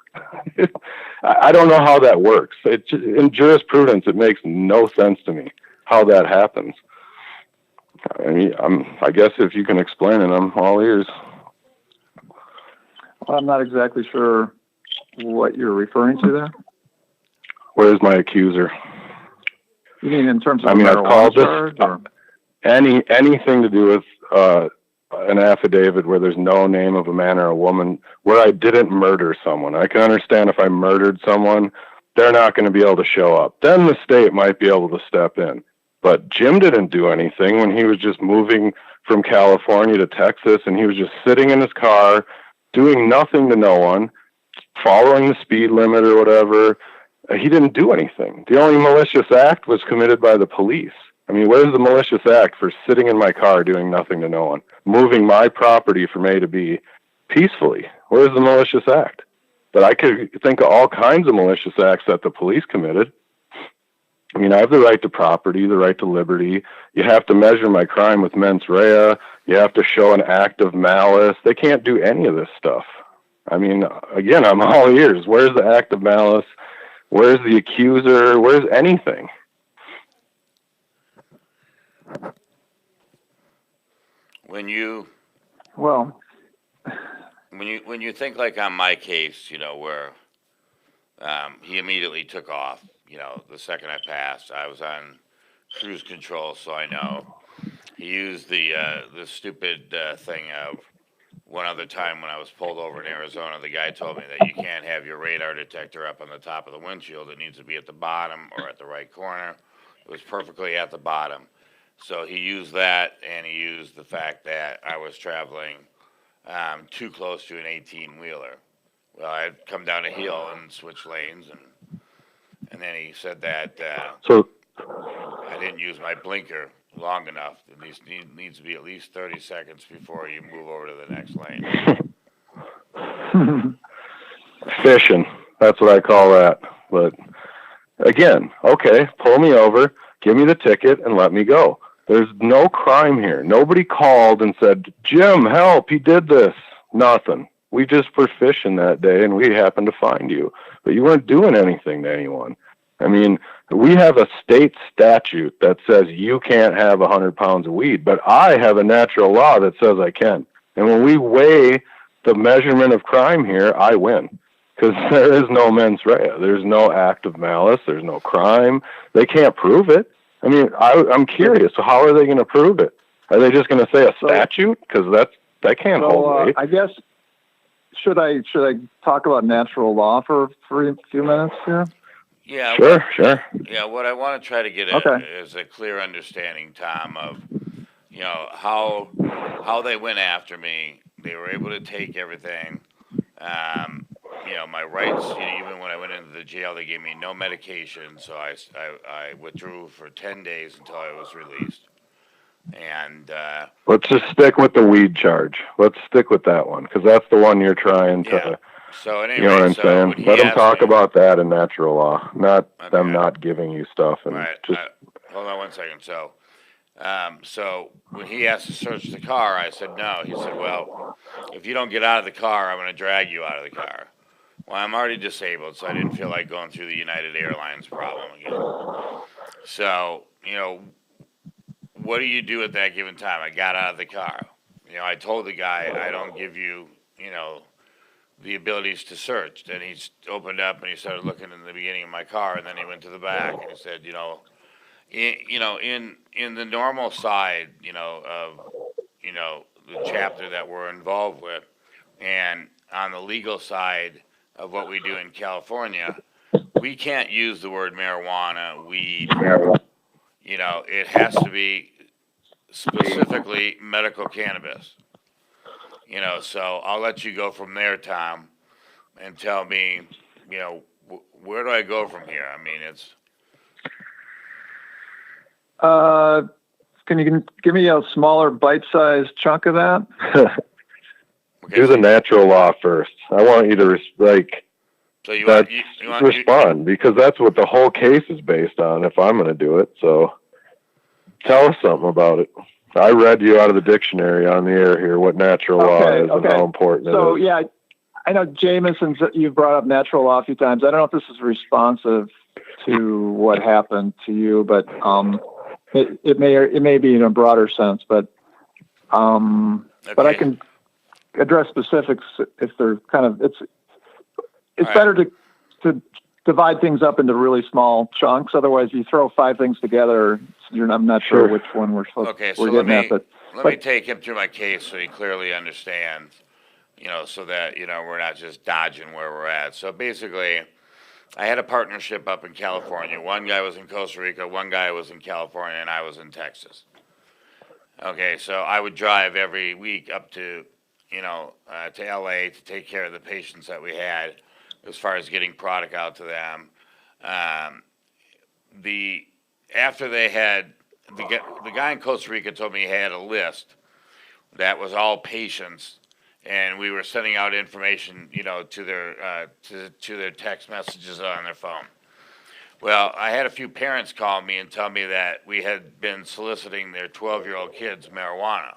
I don't know how that works. In jurisprudence, it makes no sense to me how that happens. I mean, I guess if you can explain it, I'm all ears. Well, I'm not exactly sure what you're referring to there. Where's my accuser? You mean in terms of I've called charge, or? anything to do with an affidavit where there's no name of a man or a woman, where I didn't murder someone. I can understand if I murdered someone, they're not going to be able to show up. Then the state might be able to step in. But Jim didn't do anything when he was just moving from California to Texas, and he was just sitting in his car, doing nothing to no one, following the speed limit or whatever. He didn't do anything. The only malicious act was committed by the police. I mean, where's the malicious act for sitting in my car doing nothing to no one, moving my property from A to B peacefully? Where's the malicious act? But I could think of all kinds of malicious acts that the police committed. I mean, I have the right to property, the right to liberty. You have to measure my crime with mens rea. You have to show an act of malice. They can't do any of this stuff. I mean, again, I'm all ears. Where's the act of malice? Where's the accuser? Where's anything? When you think like on my case, where he immediately took off, the second I passed, I was on cruise control, so I know. He used the stupid thing of one other time when I was pulled over in Arizona, the guy told me that you can't have your radar detector up on the top of the windshield. It needs to be at the bottom or at the right corner. It was perfectly at the bottom. So he used that, and he used the fact that I was traveling too close to an 18-wheeler. Well, I'd come down a hill and switch lanes, and then he said that I didn't use my blinker long enough. It needs to be at least 30 seconds before you move over to the next lane. Fishing. That's what I call that. But again, okay, pull me over, give me the ticket, and let me go. There's no crime here. Nobody called and said, Jim, help, he did this. Nothing. We just were fishing that day, and we happened to find you. But you weren't doing anything to anyone. I mean, we have a state statute that says you can't have 100 pounds of weed, but I have a natural law that says I can. And when we weigh the measurement of crime here, I win. Because there is no mens rea. There's no act of malice. There's no crime. They can't prove it. I mean, I'm curious. So how are they going to prove it? Are they just going to say a statute? Because that can't hold weight. I guess, should I talk about natural law for a few minutes here? Yeah. Sure. Yeah, what I want to try to get at is a clear understanding, Tom, of how they went after me. They were able to take everything. My rights. Even when I went into the jail, they gave me no medication, so I withdrew for 10 days until I was released. And let's just stick with the weed charge. Let's stick with that one because that's the one you're trying to. Yeah. So anyway, you know what I'm saying? Let them talk about that in natural law, not them not giving you stuff. And right. Just hold on one second. So when he asked to search the car, I said no. He said, well, if you don't get out of the car, I'm going to drag you out of the car. Well, I'm already disabled, so I didn't feel like going through the United Airlines problem again. So, what do you do at that given time? I got out of the car. I told the guy, I don't give you, the abilities to search. Then he opened up and he started looking in the beginning of my car, and then he went to the back and he said, in the normal side, of, the chapter that we're involved with, and on the legal side of what we do in California, we can't use the word marijuana, weed. It has to be specifically medical cannabis. So I'll let you go from there, Tom, and tell me, where do I go from here? I mean, it's. Can you give me a smaller bite-sized chunk of that? Okay. Do the natural law first. I want you to respond because that's what the whole case is based on. If I'm going to do it, so tell us something about it. I read you out of the dictionary on the air here what natural law is and how important it is. So yeah, I know Jamison's, you've brought up natural law a few times. I don't know if this is responsive to what happened to you, but it may be in a broader sense, but I can address specifics if they're kind of, it's better to divide things up into really small chunks. Otherwise, you throw 5 things together, I'm not sure which one we're getting at. But let me take him through my case so he clearly understands, so that, we're not just dodging where we're at. So basically, I had a partnership up in California. One guy was in Costa Rica, one guy was in California, and I was in Texas. Okay, so I would drive every week up to, to LA to take care of the patients that we had as far as getting product out to them. After they had, the guy in Costa Rica told me he had a list that was all patients, and we were sending out information, to their to their text messages on their phone. Well, I had a few parents call me and tell me that we had been soliciting their 12-year-old kids marijuana.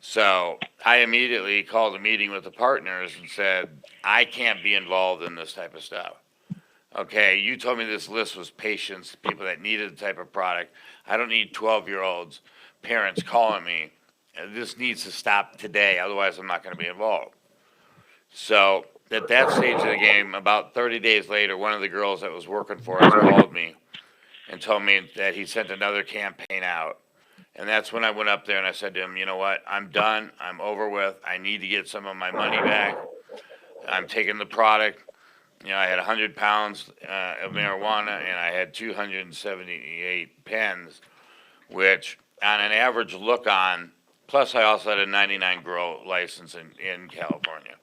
So I immediately called a meeting with the partners and said, I can't be involved in this type of stuff. Okay, you told me this list was patients, people that needed the type of product. I don't need 12-year-olds, parents calling me. This needs to stop today, otherwise I'm not going to be involved. So at that stage of the game, about 30 days later, one of the girls that was working for us called me and told me that he sent another campaign out. And that's when I went up there and I said to him, you know what, I'm done, I'm over with, I need to get some of my money back. I'm taking the product. I had 100 pounds of marijuana and I had 278 pens, which on an average look on, plus I also had a 99 grow license in California.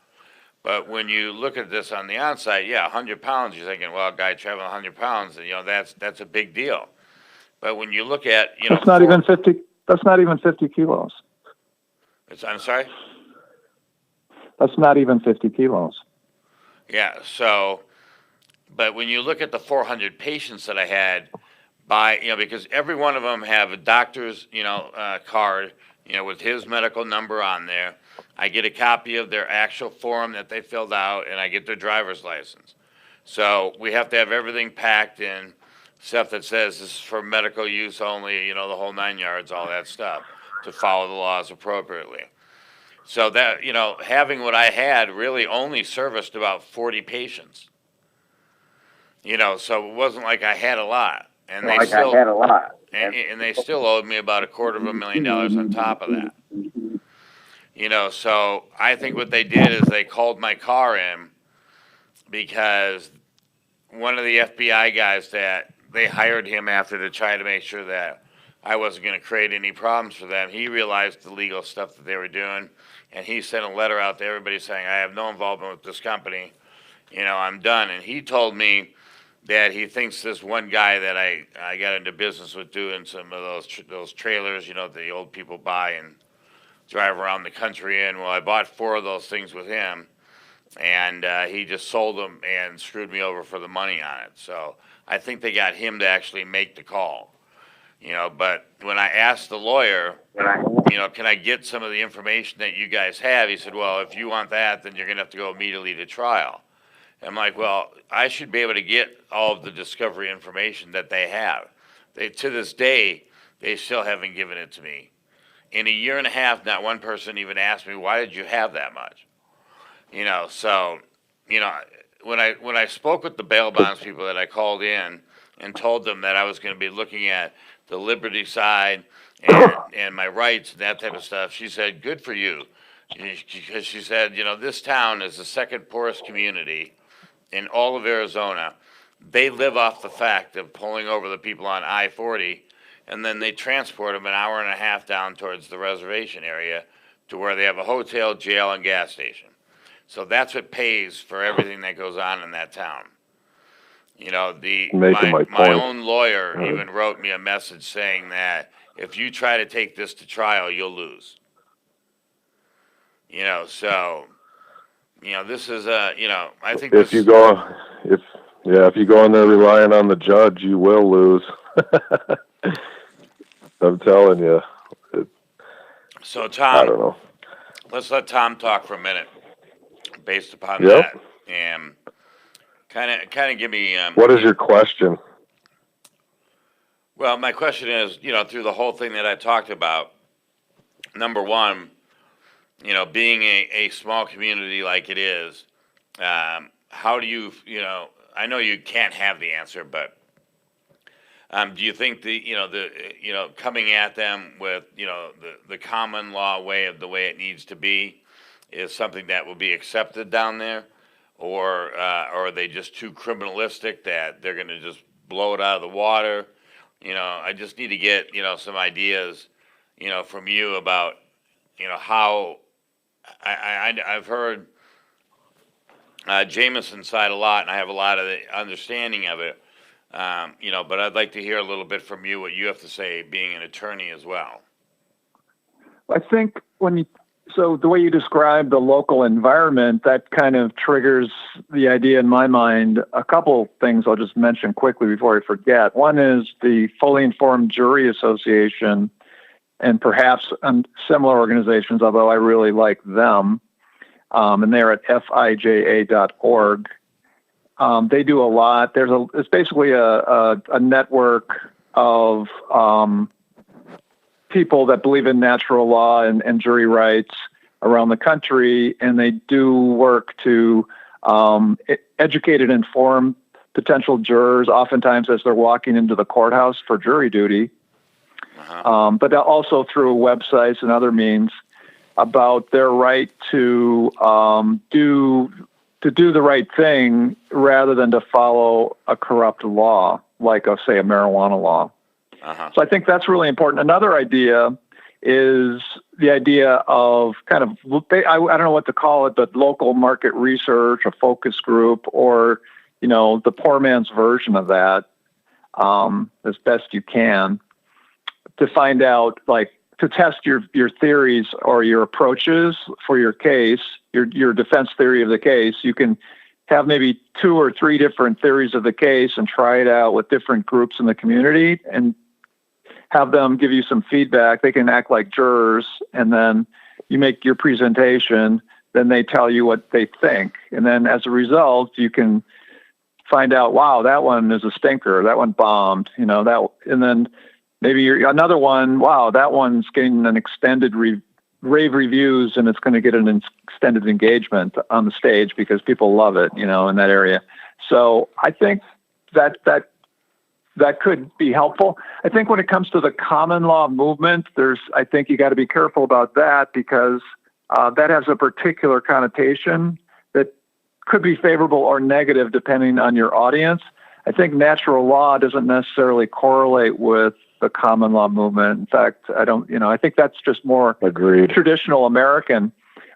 But when you look at this on the onsite, 100 pounds, you're thinking, well, a guy traveling 100 pounds, that's a big deal. But when you look at, that's not even 50. That's not even 50 kilos. I'm sorry. That's not even 50 kilos. Yeah. So, but when you look at the 400 patients that I had, because every one of them have a doctor's, card, with his medical number on there. I get a copy of their actual form that they filled out, and I get their driver's license. So we have to have everything packed in stuff that says this is for medical use only, the whole 9 yards, all that stuff, to follow the laws appropriately. So that, having what I had really only serviced about 40 patients. So it wasn't like I had a lot. And they still owed me about $250,000 on top of that. So I think what they did is they called my car in because one of the FBI guys that they hired him after to try to make sure that I wasn't going to create any problems for them. He realized the legal stuff that they were doing, and he sent a letter out to everybody saying, I have no involvement with this company. I'm done. And he told me that he thinks this one guy that I got into business with doing some of those trailers, the old people buy and drive around the country in. Well, I bought 4 of those things with him, and he just sold them and screwed me over for the money on it. So I think they got him to actually make the call. But when I asked the lawyer, can I get some of the information that you guys have? He said, well, if you want that, then you're going to have to go immediately to trial. I'm like, well, I should be able to get all of the discovery information that they have. To this day, they still haven't given it to me. In a year and a half, not one person even asked me, why did you have that much? So, when I spoke with the bail bonds people that I called in and told them that I was going to be looking at the liberty side and my rights and that type of stuff, she said, good for you. Because she said, this town is the second poorest community in all of Arizona. They live off the fact of pulling over the people on I-40, and then they transport them an hour and a half down towards the reservation area to where they have a hotel, jail, and gas station. So that's what pays for everything that goes on in that town. My own lawyer even wrote me a message saying that if you try to take this to trial, you'll lose. So this is I think if you go in there relying on the judge, you will lose. I'm telling you. So Tom, I don't know. Let's let Tom talk for a minute. based upon Yep. that, and kind of give me. What is your question? Well, my question is, through the whole thing that I talked about, number one, being a small community like it is, how do you, I know you can't have the answer, but do you think coming at them with, the common law way of the way it needs to be is something that will be accepted down there? Or are they just too criminalistic that they're going to just blow it out of the water? I just need to get, some ideas, from you about, how I've heard Jamison side a lot, and I have a lot of the understanding of it, but I'd like to hear a little bit from you, what you have to say, being an attorney as well. I think so the way you describe the local environment, that kind of triggers the idea in my mind. A couple things I'll just mention quickly before I forget. One is the Fully Informed Jury Association, and perhaps similar organizations, although I really like them, and they're at fija.org. They do a lot. It's basically a network of people that believe in natural law and jury rights around the country, and they do work to educate and inform potential jurors, oftentimes as they're walking into the courthouse for jury duty, but also through websites and other means about their right to do the right thing rather than to follow a corrupt law, like say a marijuana law. So I think that's really important. Another idea is the idea of kind of, I don't know what to call it, but local market research, a focus group, or, the poor man's version of that, as best you can, to find out, to test your theories or your approaches for your case, your defense theory of the case. You can have maybe 2 or 3 different theories of the case and try it out with different groups in the community and have them give you some feedback. They can act like jurors, and then you make your presentation, then they tell you what they think. And then as a result, you can find out, wow, that one is a stinker, that one bombed, and then maybe another one, wow, that one's getting an extended rave reviews, and it's going to get an extended engagement on the stage because people love it, in that area. So I think that could be helpful. I think when it comes to the common law movement, I think you got to be careful about that because that has a particular connotation that could be favorable or negative depending on your audience. I think natural law doesn't necessarily correlate with the common law movement. In fact, I think that's just more traditional American.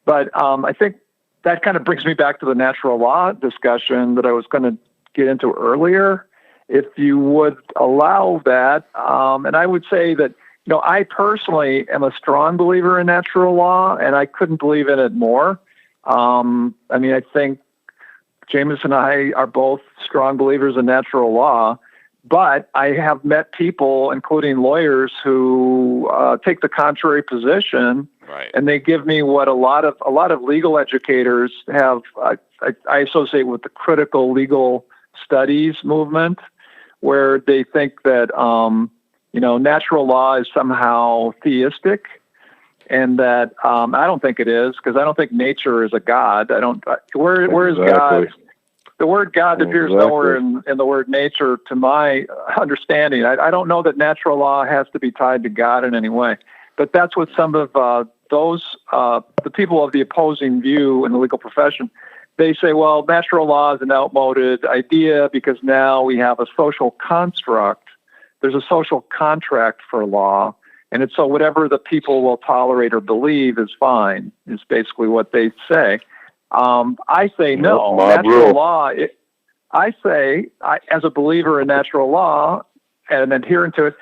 But I think that kind of brings me back to the natural law discussion that I was going to get into earlier. If you would allow that, and I would say that, I personally am a strong believer in natural law, and I couldn't believe in it more. I think Jamison and I are both strong believers in natural law, but I have met people, including lawyers, who take the contrary position, right, and they give me what a lot of legal educators have. I associate with the critical legal studies movement, where they think that natural law is somehow theistic, and that I don't think it is, because I don't think nature is a god. Where is God? The word God appears nowhere in the word nature, to my understanding. I don't know that natural law has to be tied to God in any way, but that's what some of the people of the opposing view in the legal profession, they say, well, natural law is an outmoded idea because now we have a social construct. There's a social contract for law, and it's so whatever the people will tolerate or believe is fine, is basically what they say. I say no. Natural law, as a believer in natural law and adherent to it,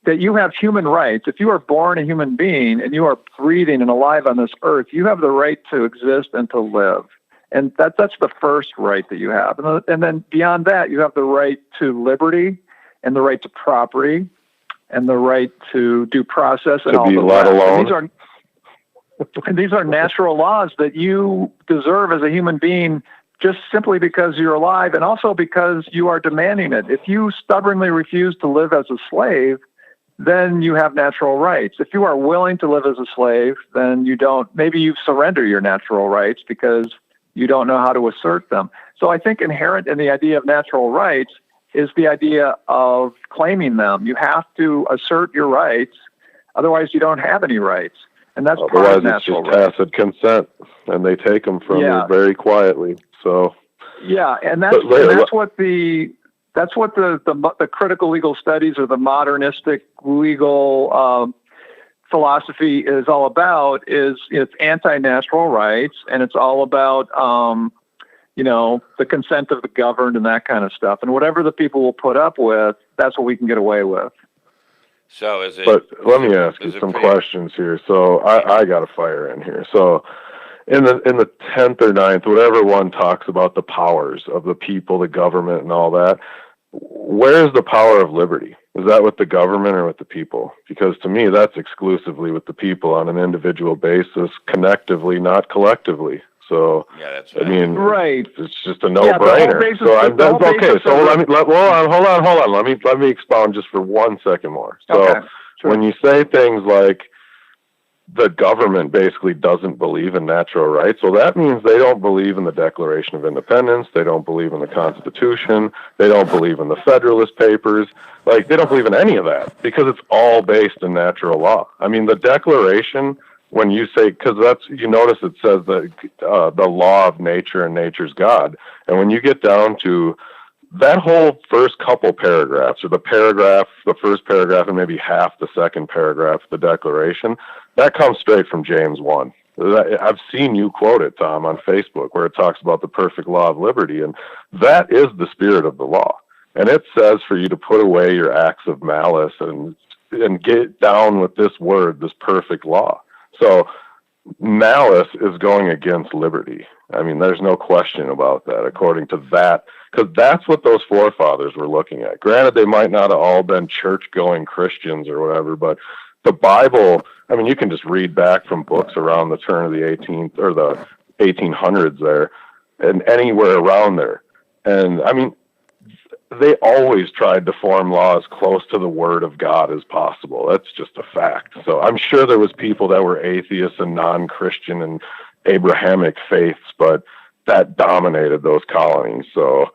that you have human rights. If you are born a human being and you are breathing and alive on this earth, you have the right to exist and to live. And that's the first right that you have. And then beyond that, you have the right to liberty and the right to property and the right to due process and all to be let alone. And these are natural laws that you deserve as a human being just simply because you're alive and also because you are demanding it. If you stubbornly refuse to live as a slave, then you have natural rights. If you are willing to live as a slave, then you don't. Maybe you surrender your natural rights because you don't know how to assert them. So I think inherent in the idea of natural rights is the idea of claiming them. You have to assert your rights, otherwise you don't have any rights. And that's part of natural rights. Otherwise it's just tacit consent, and they take them from you very quietly. So yeah, and that's what the critical legal studies or the modernistic legal philosophy is all about. Is it's anti-natural rights, and it's all about the consent of the governed and that kind of stuff. And whatever the people will put up with, that's what we can get away with. So is it? But let me ask you some questions here. So I got a fire in here. So in the 10th or 9th, whatever one talks about the powers of the people, the government, and all that, where's the power of liberty? Is that with the government or with the people? Because to me, that's exclusively with the people on an individual basis, connectively, not collectively. So, yeah, that's right. I mean, right. It's just a no-brainer. Hold on. Let me expound just for 1 second more. So okay, sure. When you say things like the government basically doesn't believe in natural rights, well, that means they don't believe in the Declaration of Independence. They don't believe in the Constitution. They don't believe in the Federalist Papers. Like, they don't believe in any of that because it's all based in natural law. I mean, the Declaration, when you say, because you notice it says that the law of nature and nature's God. And when you get down to that whole first couple paragraphs, or the first paragraph and maybe half the second paragraph of the Declaration, that comes straight from James 1. I've seen you quote it, Tom, on Facebook, where it talks about the perfect law of liberty. And that is the spirit of the law. And it says for you to put away your acts of malice and get down with this word, this perfect law. So malice is going against liberty. I mean, there's no question about that, according to that, because that's what those forefathers were looking at. Granted, they might not have all been church-going Christians or whatever, but the Bible, I mean, you can just read back from books around the turn of the 18th or the 1800s there, and anywhere around there. And I mean, they always tried to form law as close to the word of God as possible. That's just a fact. So I'm sure there was people that were atheists and non-Christian and Abrahamic faiths, but that dominated those colonies. So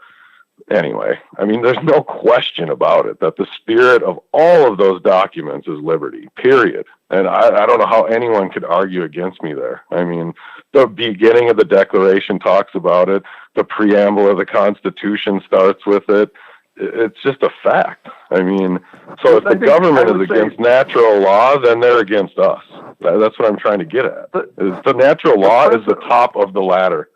anyway, I mean, there's no question about it that the spirit of all of those documents is liberty, period. And I don't know how anyone could argue against me there. I mean, the beginning of the Declaration talks about it. The preamble of the Constitution starts with it. It's just a fact. I mean, so if the government is against natural law, then they're against us. That's what I'm trying to get at. The natural law is the top of the ladder.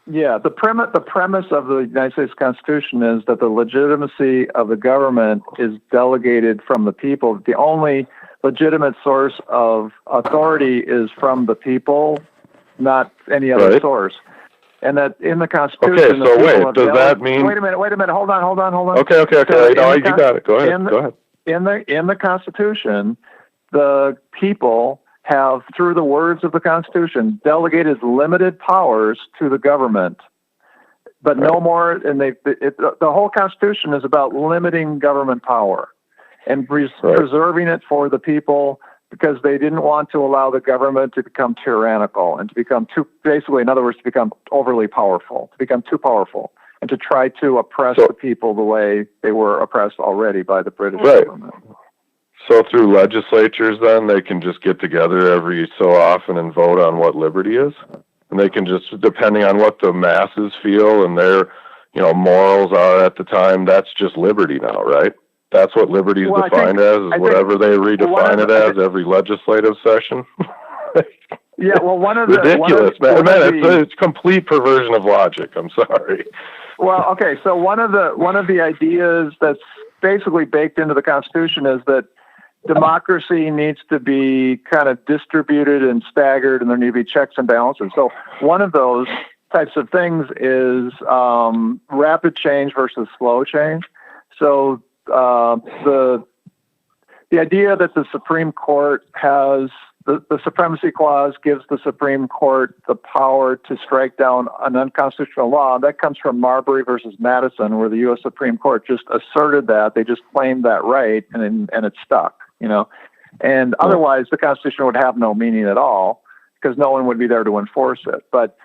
Yeah, the premise of the United States Constitution is that the legitimacy of the government is delegated from the people. The only legitimate source of authority is from the people, not any other source. And that in the Constitution... Okay, so wait, does that mean... Wait a minute, hold on. Okay, so you got it. Go ahead. In the Constitution, the people have, through the words of the Constitution, delegated limited powers to the government, but no more. And the whole Constitution is about limiting government power and preserving it for the people, because they didn't want to allow the government to become tyrannical and to become in other words, to become overly powerful, to become too powerful, and to try to oppress the people the way they were oppressed already by the British government. So through legislatures, then, they can just get together every so often and vote on what liberty is? And they can just, depending on what the masses feel and their, morals are at the time, that's just liberty now, right? That's what liberty is defined as, is whatever they redefine it as every legislative session? Yeah, well, ridiculous, man. It's complete perversion of logic. I'm sorry. Well, okay, so one of the ideas that's basically baked into the Constitution is that democracy needs to be kind of distributed and staggered, and there need to be checks and balances. So one of those types of things is rapid change versus slow change. So the idea that the Supreme Court has the supremacy clause gives the Supreme Court the power to strike down an unconstitutional law. That comes from Marbury versus Madison, where the U.S. Supreme Court just asserted that. They just claimed that right, and it stuck, And otherwise, the Constitution would have no meaning at all because no one would be there to enforce it. But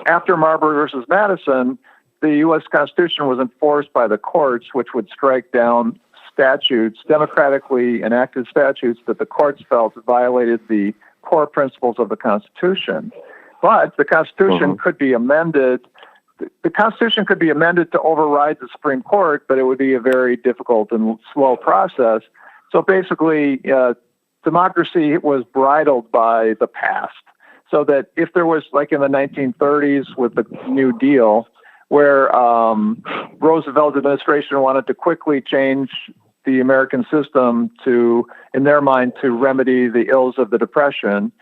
after Marbury versus Madison, the U.S. Constitution was enforced by the courts, which would strike down statutes, democratically enacted statutes that the courts felt violated the core principles of the Constitution. But the Constitution could be amended. The Constitution could be amended to override the Supreme Court, but it would be a very difficult and slow process. So basically, democracy was bridled by the past. So that if there was, like in the 1930s with the New Deal, where Roosevelt's administration wanted to quickly change the American system to, in their mind, to remedy the ills of the Depression,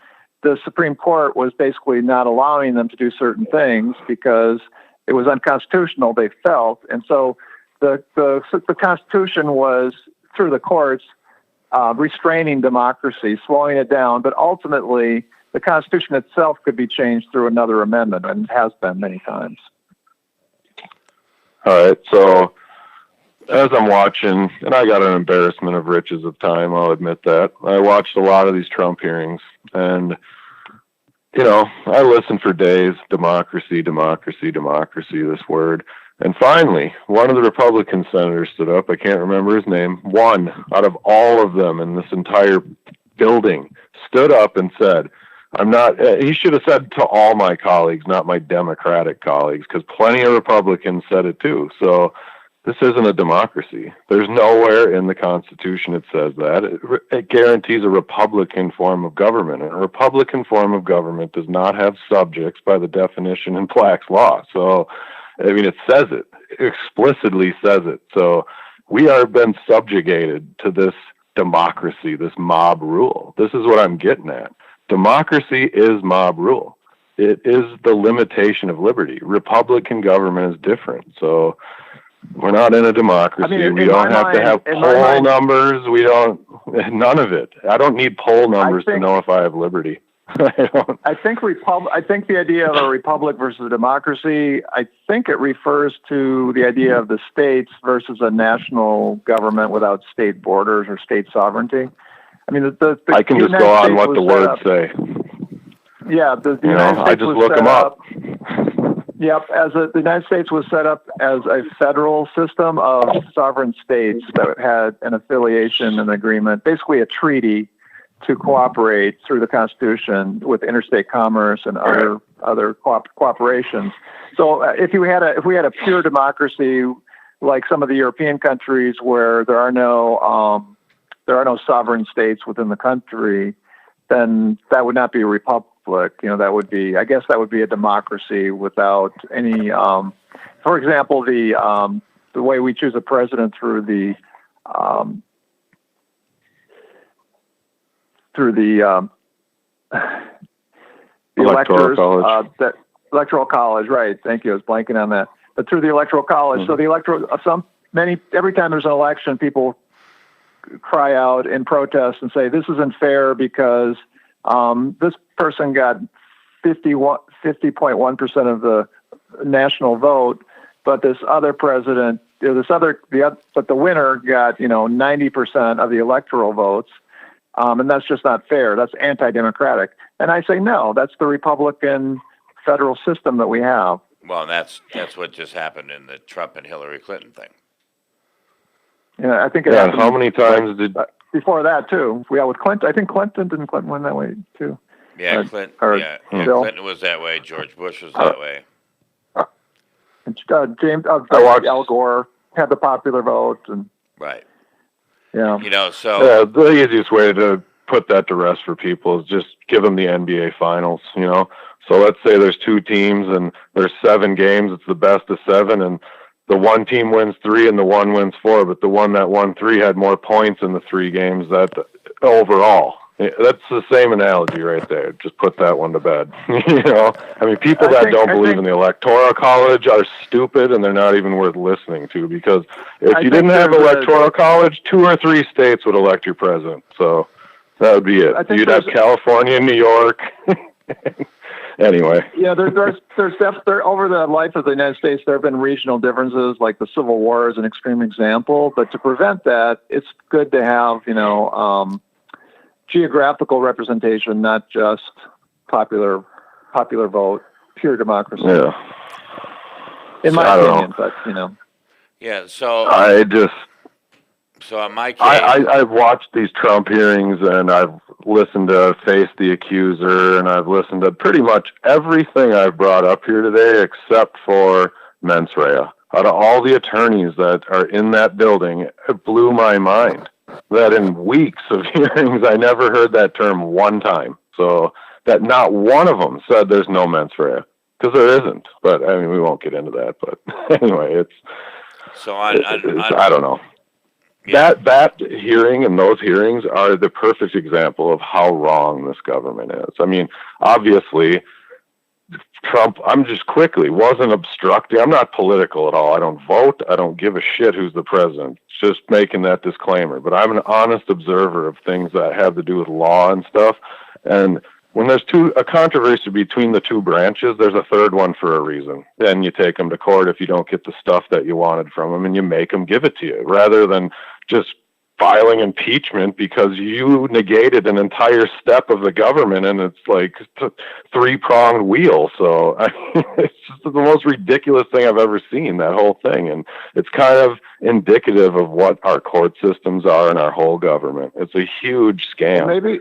the Supreme Court was basically not allowing them to do certain things because it was unconstitutional, they felt. And so the Constitution was, through the courts, restraining democracy, slowing it down. But ultimately, the Constitution itself could be changed through another amendment, and it has been many times. All right, so as I'm watching, and I got an embarrassment of riches of time, I'll admit that. I watched a lot of these Trump hearings, and, I listened for days, democracy, this word. And finally, one of the Republican senators stood up, I can't remember his name, one out of all of them in this entire building, stood up and said, he should have said to all my colleagues, not my Democratic colleagues, because plenty of Republicans said it too. So this isn't a democracy. There's nowhere in the Constitution it says that. It guarantees a Republican form of government. And a Republican form of government does not have subjects by the definition in Black's Law. So, it says it. It explicitly says it. So we are been subjugated to this democracy, this mob rule. This is what I'm getting at. Democracy is mob rule. It is the limitation of liberty. Republican government is different. So we're not in a democracy. We don't have to have poll numbers. We don't, none of it. I don't need poll numbers to know if I have liberty. I think the idea of a republic versus a democracy, I think it refers to the idea of the states versus a national government without state borders or state sovereignty. I can just go on what the words say. Yeah, the United States I just look them up. Yep, the United States was set up as a federal system of sovereign states that had an affiliation and agreement, basically a treaty to cooperate through the Constitution with interstate commerce and other cooperations. So if we had a pure democracy like some of the European countries where there are no sovereign states within the country, then that would not be a republic. That would be a democracy without any. For example, the way we choose a president through the electors, college. Electoral college, right? Thank you. I was blanking on that. But through the electoral college, so the every time there's an election, people cry out in protest and say this isn't fair because this person got 50.1% of the national vote, but this other president, but the winner got 90% of the electoral votes, and that's just not fair. That's anti-democratic. And I say no. That's the Republican federal system that we have. Well, that's what just happened in the Trump and Hillary Clinton thing. Yeah, I think it happened. How many times did before that too? Yeah, with Clinton. I think Clinton win that way too. Yeah, Clinton was that way. George Bush was that way. Al Gore had the popular vote, and right. Yeah. The easiest way to put that to rest for people is just give them the NBA finals. So let's say there's two teams and there's 7 games. It's the best of 7, and the one team wins 3 and the one wins 4, but the one that won 3 had more points in the 3 games overall. That's the same analogy right there. Just put that one to bed. People that don't believe in the electoral college are stupid, and they're not even worth listening to, because if you didn't have electoral college, 2 or 3 states would elect your president. So That would be it. You'd have California and New York. Anyway. Yeah, there's over the life of the United States, there have been regional differences, like the Civil War is an extreme example. But to prevent that, it's good to have, geographical representation, not just popular vote, pure democracy. Yeah. In my opinion, but Yeah. So on my case, I've watched these Trump hearings, and I've listened to Face the Accuser, and I've listened to pretty much everything I've brought up here today except for mens rea. Out of all the attorneys that are in that building, it blew my mind that in weeks of hearings, I never heard that term one time. So that not one of them said there's no mens rea, because there isn't. But I mean, we won't get into that. But anyway, I don't know. Yeah. That hearing and those hearings are the perfect example of how wrong this government is. I mean, obviously, Trump, wasn't obstructing. I'm not political at all. I don't vote. I don't give a shit who's the president. Just making that disclaimer. But I'm an honest observer of things that have to do with law and stuff. And when there's a controversy between the two branches, there's a third one for a reason. Then you take them to court if you don't get the stuff that you wanted from them, and you make them give it to you, rather than just filing impeachment because you negated an entire step of the government, and it's like three-pronged wheel. So it's just the most ridiculous thing I've ever seen, that whole thing. And it's kind of indicative of what our court systems are in our whole government. It's a huge scam.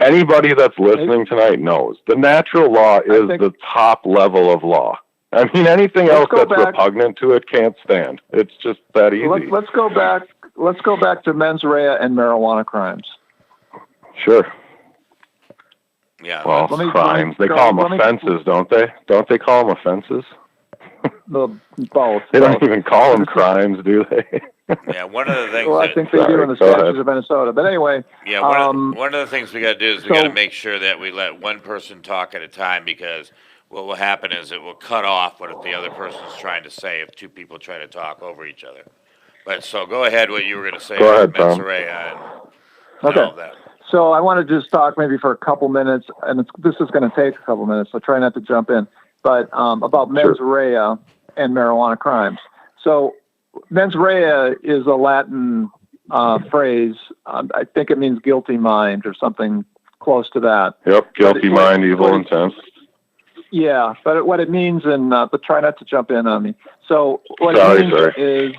Anybody that's listening tonight knows the natural law is the top level of law. I mean, anything else that's repugnant to it can't stand. It's just that easy. Let's go back to mens rea and marijuana crimes. Sure. Yeah. Well, crimes. They call them offenses, don't they? Don't they call them offenses? Both. They don't even call them crimes, do they? Yeah, one of the things. Well, I think they do in the statutes of Minnesota. But anyway. Yeah, one of the things we got to do is we got to make sure that we let one person talk at a time, because what will happen is it will cut off what the other person's trying to say if two people try to talk over each other. But so go ahead, what you were going to say about mens rea and all of that. So I want to just talk maybe for a couple minutes, and this is going to take a couple minutes, so try not to jump in, but about mens rea and marijuana crimes. So mens rea is a Latin phrase. I think it means guilty mind or something close to that. Yep, guilty mind, evil intent. Yeah, but what it means, but try not to jump in on me. So what it means is,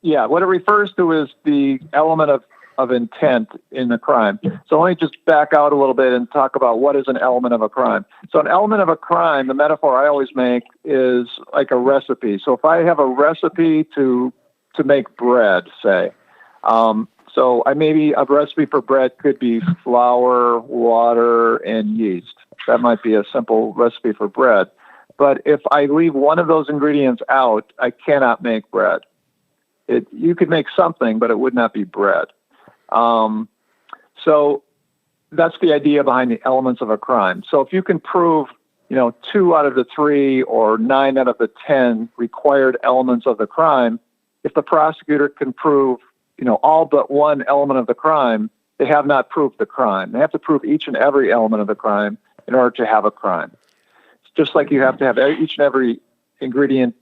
what it refers to is the element of intent in the crime. So let me just back out a little bit and talk about what is an element of a crime. So an element of a crime, the metaphor I always make is like a recipe. So if I have a recipe to make bread, say, so maybe a recipe for bread could be flour, water, and yeast. That might be a simple recipe for bread. But if I leave one of those ingredients out, I cannot make bread. You could make something, but it would not be bread. So that's the idea behind the elements of a crime. So if you can prove, 2 out of the 3 or 9 out of the 10 required elements of the crime, if the prosecutor can prove, all but one element of the crime, they have not proved the crime. They have to prove each and every element of the crime in order to have a crime. It's just like you have to have each and every ingredient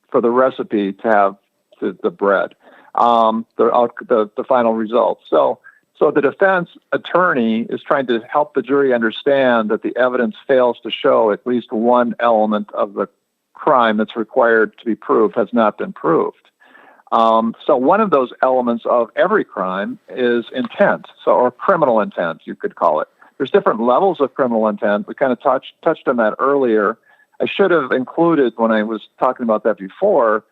for the recipe to have the bread, the final result. So the defense attorney is trying to help the jury understand that the evidence fails to show at least one element of the crime that's required to be proved has not been proved. So one of those elements of every crime is intent, or criminal intent, you could call it. There's different levels of criminal intent. We kind of touched on that earlier. I should have included, when I was talking about that before,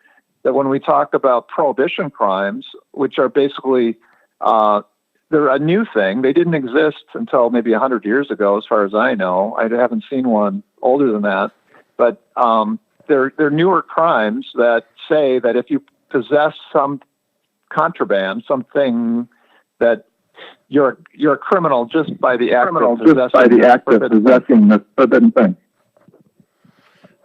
that when we talk about prohibition crimes, which are basically, they're a new thing. They didn't exist until maybe 100 years ago, as far as I know. I haven't seen one older than that. But they're newer crimes that say that if you possess some contraband, something that you're a criminal just by the act of possessing the forbidden thing.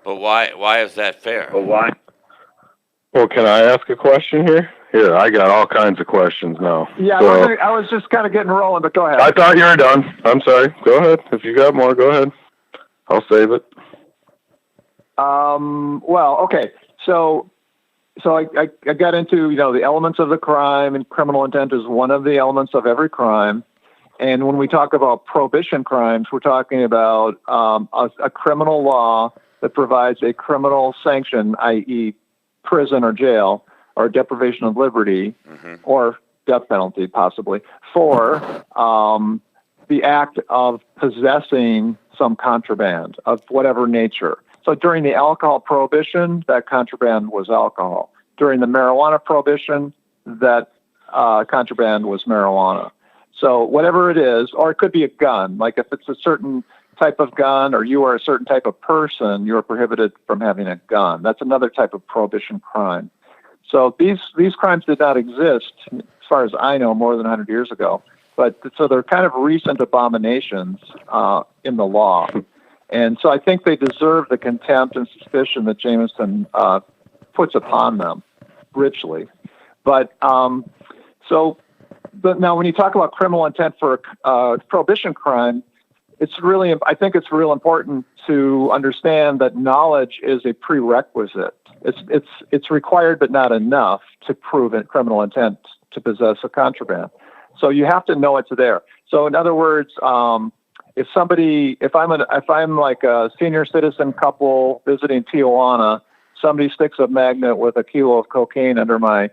But why is that fair? Well, can I ask a question here? Here, I got all kinds of questions now. Yeah, So, I was just kind of getting rolling, but go ahead. I thought you were done. I'm sorry. Go ahead. If you got more, go ahead. I'll save it. Well, okay. So I got into, the elements of the crime, and criminal intent is one of the elements of every crime. And when we talk about prohibition crimes, we're talking about a criminal law that provides a criminal sanction, i.e. prison or jail, or deprivation of liberty, or death penalty possibly, for the act of possessing some contraband of whatever nature. So during the alcohol prohibition, that contraband was alcohol. During the marijuana prohibition, that contraband was marijuana. So whatever it is, or it could be a gun, like if it's a certain type of gun or you are a certain type of person, you are prohibited from having a gun. That's another type of prohibition crime. So these crimes did not exist, as far as I know, more than 100 years ago. But so they're kind of recent abominations in the law. And so I think they deserve the contempt and suspicion that Jamison puts upon them richly. But now when you talk about criminal intent for a prohibition crime, I think it's real important to understand that knowledge is a prerequisite. It's required but not enough to prove criminal intent to possess a contraband. So you have to know it's there. So in other words, if I'm like a senior citizen couple visiting Tijuana, somebody sticks a magnet with a kilo of cocaine under my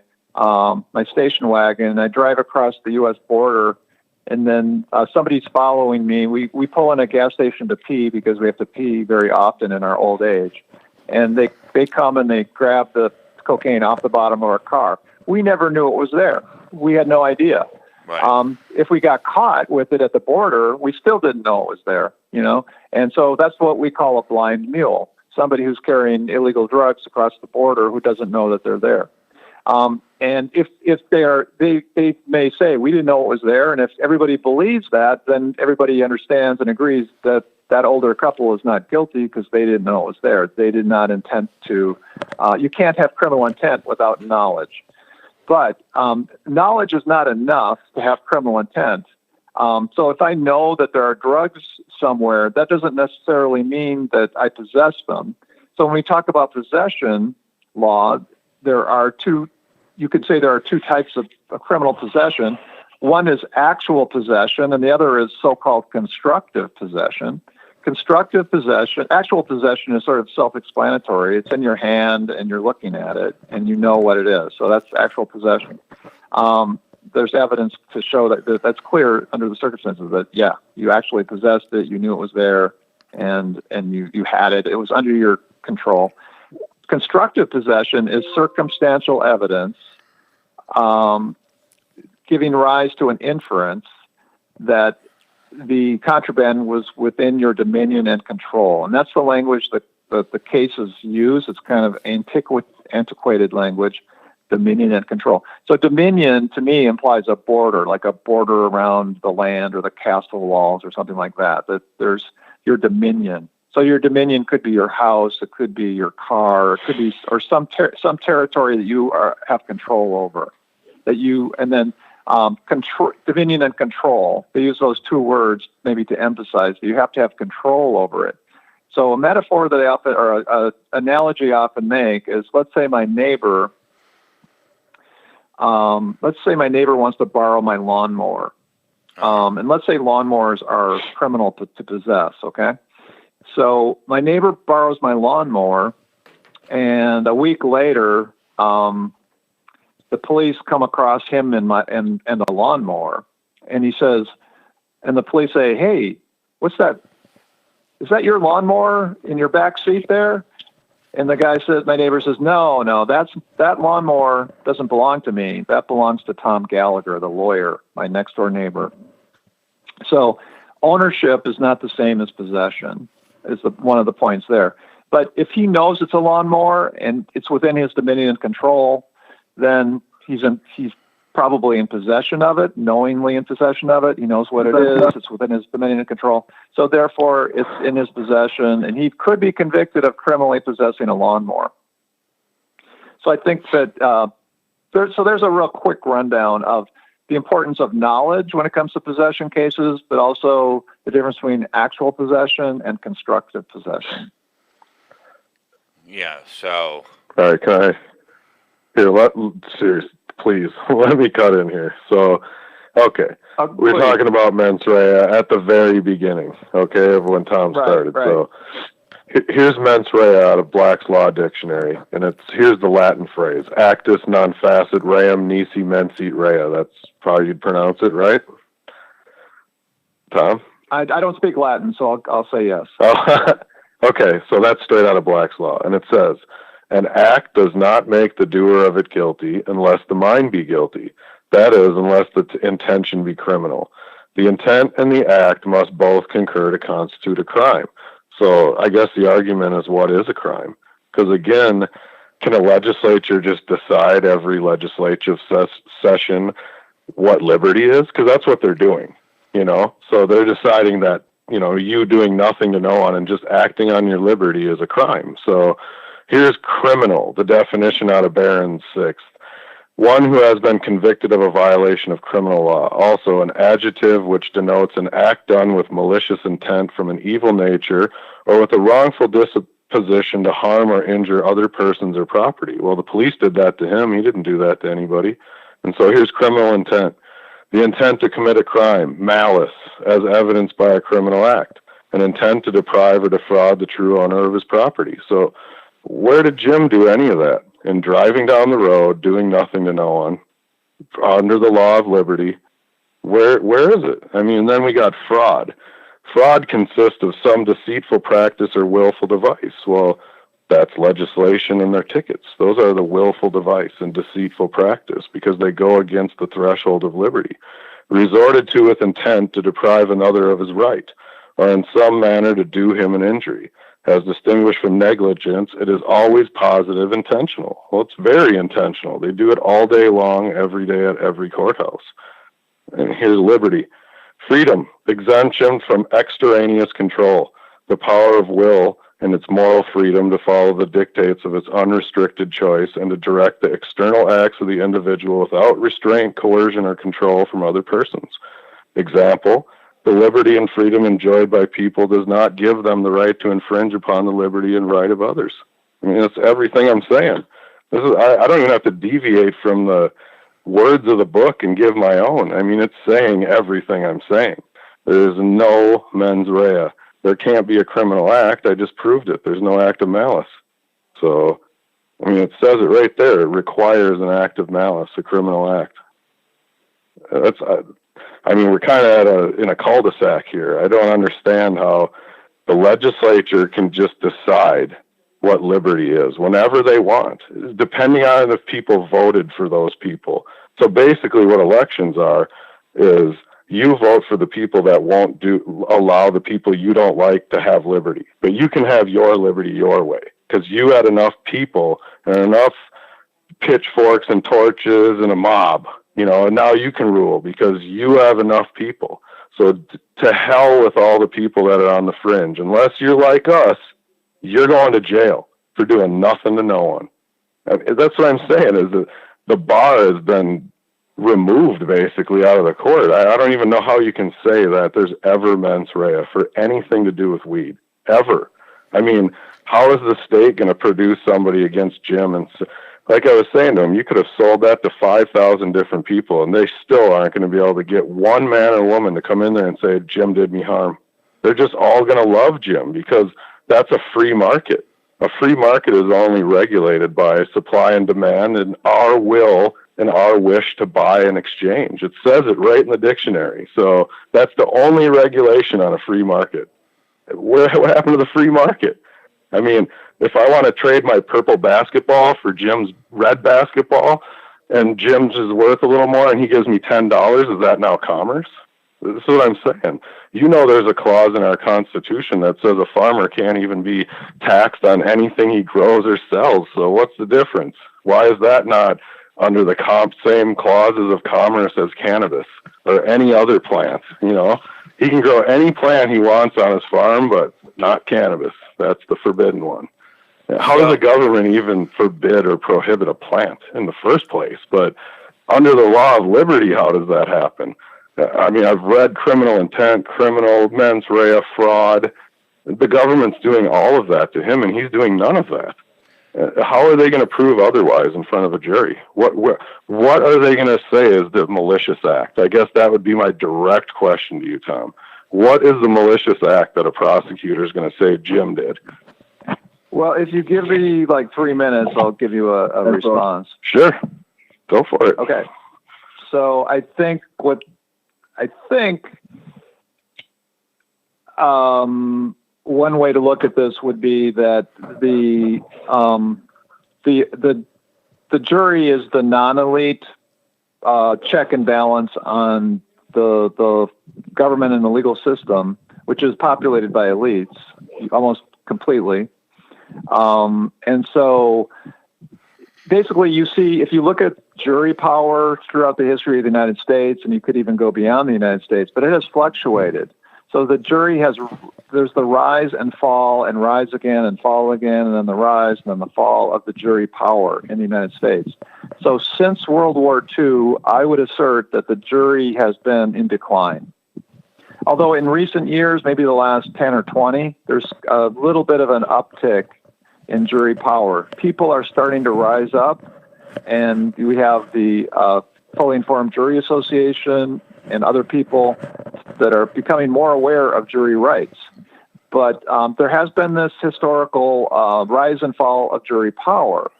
station wagon, and I drive across the U.S. border, and then somebody's following me. We pull in a gas station to pee because we have to pee very often in our old age, and they come and they grab the cocaine off the bottom of our car. We never knew it was there. We had no idea. Right. If we got caught with it at the border, we still didn't know it was there, And so that's what we call a blind mule, somebody who's carrying illegal drugs across the border who doesn't know that they're there. And if they may say, we didn't know it was there. And if everybody believes that, then everybody understands and agrees that that older couple is not guilty because they didn't know it was there. They did not intend to, you can't have criminal intent without knowledge. But knowledge is not enough to have criminal intent. So if I know that there are drugs somewhere, that doesn't necessarily mean that I possess them. So when we talk about possession law, you could say there are two types of criminal possession. One is actual possession, and the other is so-called constructive possession. Actual possession is sort of self-explanatory. It's in your hand, and you're looking at it, and you know what it is. So that's actual possession. There's evidence to show that that's clear under the circumstances that, yeah, you actually possessed it, you knew it was there, and you had it. It was under your control. Constructive possession is circumstantial evidence giving rise to an inference that the contraband was within your dominion and control. And that's the language that the cases use. It's kind of antiquated language, dominion and control. So dominion, to me, implies a border, like a border around the land or the castle walls or something like that, that there's your dominion. So your dominion could be your house, it could be your car, it could be some territory that you have control over. Control, dominion and control. They use those two words maybe to emphasize that you have to have control over it. So a metaphor that an analogy I often make is, let's say my neighbor wants to borrow my lawnmower, and let's say lawnmowers are criminal to possess. Okay. So my neighbor borrows my lawnmower, and a week later, the police come across him and the lawnmower, and he says, and the police say, "Hey, what's that? Is that your lawnmower in your back seat there?" And the guy says, my neighbor says, "No, that lawnmower doesn't belong to me. That belongs to Tom Gallagher, the lawyer, my next door neighbor." So ownership is not the same as possession, is one of the points there. But if he knows it's a lawnmower and it's within his dominion and control, then he's probably in possession of it, knowingly in possession of it. He knows what it is. It's within his dominion and control. So therefore, it's in his possession, and he could be convicted of criminally possessing a lawnmower. So I think that There's a real quick rundown of the importance of knowledge when it comes to possession cases, but also the difference between actual possession and constructive possession. Yeah, so. All right, can I? Seriously, please, let me cut in here. So, okay. We're talking about mens rea at the very beginning, okay, of when Tom started. Right. So, here's mens rea out of Black's Law Dictionary, and here's the Latin phrase: actus non facit reum nisi mensit rea. That's how you'd pronounce it, right? Tom? I don't speak Latin, so I'll say yes. Oh, okay, so that's straight out of Black's Law, and it says, an act does not make the doer of it guilty unless the mind be guilty. That is, unless the intention be criminal. The intent and the act must both concur to constitute a crime. So I guess the argument is, what is a crime? Because again, can a legislature just decide every legislative session what liberty is? Because that's what they're doing, So they're deciding that, you doing nothing to no one and just acting on your liberty is a crime. So here's criminal, the definition out of Barron's 6th. One who has been convicted of a violation of criminal law. Also, an adjective which denotes an act done with malicious intent from an evil nature or with a wrongful disposition to harm or injure other persons or property. Well, the police did that to him. He didn't do that to anybody. And so here's criminal intent. The intent to commit a crime, malice, as evidenced by a criminal act. An intent to deprive or defraud the true owner of his property. So where did Jim do any of that? In driving down the road, doing nothing to no one, under the law of liberty. Where is it? I mean, then we got fraud. Fraud consists of some deceitful practice or willful device. Well, that's legislation and their tickets. Those are the willful device and deceitful practice because they go against the threshold of liberty. Resorted to with intent to deprive another of his right, or in some manner to do him an injury. As distinguished from negligence, it is always positive intentional. Well, it's very intentional. They do it all day long, every day at every courthouse. And here's liberty. Freedom, exemption from extraneous control, the power of will and its moral freedom to follow the dictates of its unrestricted choice and to direct the external acts of the individual without restraint, coercion, or control from other persons. Example, the liberty and freedom enjoyed by people does not give them the right to infringe upon the liberty and right of others. I mean, that's everything I'm saying. I don't even have to deviate from the words of the book and give my own. I mean, it's saying everything I'm saying. There is no mens rea. There can't be a criminal act. I just proved it. There's no act of malice. So, I mean, it says it right there. It requires an act of malice, a criminal act. I mean, we're kind of in a cul-de-sac here. I don't understand how the legislature can just decide what liberty is whenever they want, depending on if people voted for those people. So basically what elections are is you vote for the people that won't allow the people you don't like to have liberty. But you can have your liberty your way because you had enough people and enough pitchforks and torches and a mob, and now you can rule because you have enough people. So to hell with all the people that are on the fringe. Unless you're like us, you're going to jail for doing nothing to no one. That's what I'm saying is that the bar has been removed basically out of the court. I don't even know how you can say that there's ever mens rea for anything to do with weed, ever. I mean, how is the state going to produce somebody against Jim? And like I was saying to him, you could have sold that to 5,000 different people and they still aren't going to be able to get one man or woman to come in there and say, Jim did me harm. They're just all going to love Jim because that's a free market. A free market is only regulated by supply and demand and our will and our wish to buy and exchange. It says it right in the dictionary. So that's the only regulation on a free market. What happened to the free market? I mean, if I want to trade my purple basketball for Jim's red basketball and Jim's is worth a little more and he gives me $10, is that now commerce? This is what I'm saying. There's a clause in our Constitution that says a farmer can't even be taxed on anything he grows or sells. So what's the difference? Why is that not under the same clauses of commerce as cannabis or any other plant? He can grow any plant he wants on his farm, but not cannabis. That's the forbidden one. How does the government even forbid or prohibit a plant in the first place? But under the law of liberty, how does that happen? I mean, I've read criminal intent, criminal mens rea, fraud. The government's doing all of that to him, and he's doing none of that. How are they going to prove otherwise in front of a jury? What are they going to say is the malicious act? I guess that would be my direct question to you, Tom. What is the malicious act that a prosecutor is going to say Jim did? Well, if you give me like 3 minutes, I'll give you a response. Sure. Go for it. Okay. So I think one way to look at this would be that the jury is the non-elite check and balance on the government and the legal system, which is populated by elites almost completely. And so basically you see, if you look at jury power throughout the history of the United States, and you could even go beyond the United States, but it has fluctuated. So the jury there's the rise and fall and rise again and fall again, and then the rise and then the fall of the jury power in the United States. So since World War II, I would assert that the jury has been in decline. Although in recent years, maybe the last 10 or 20, there's a little bit of an uptick in jury power. People are starting to rise up, and we have the Fully Informed Jury Association and other people that are becoming more aware of jury rights. But there has been this historical rise and fall of jury power,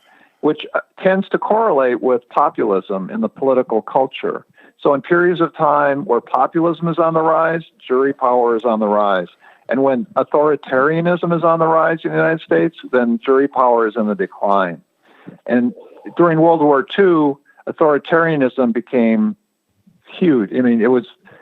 which tends to correlate with populism in the political culture. So in periods of time where populism is on the rise, jury power is on the rise. And when authoritarianism is on the rise in the United States, then jury power is in the decline. And during World War II, authoritarianism became huge. I mean,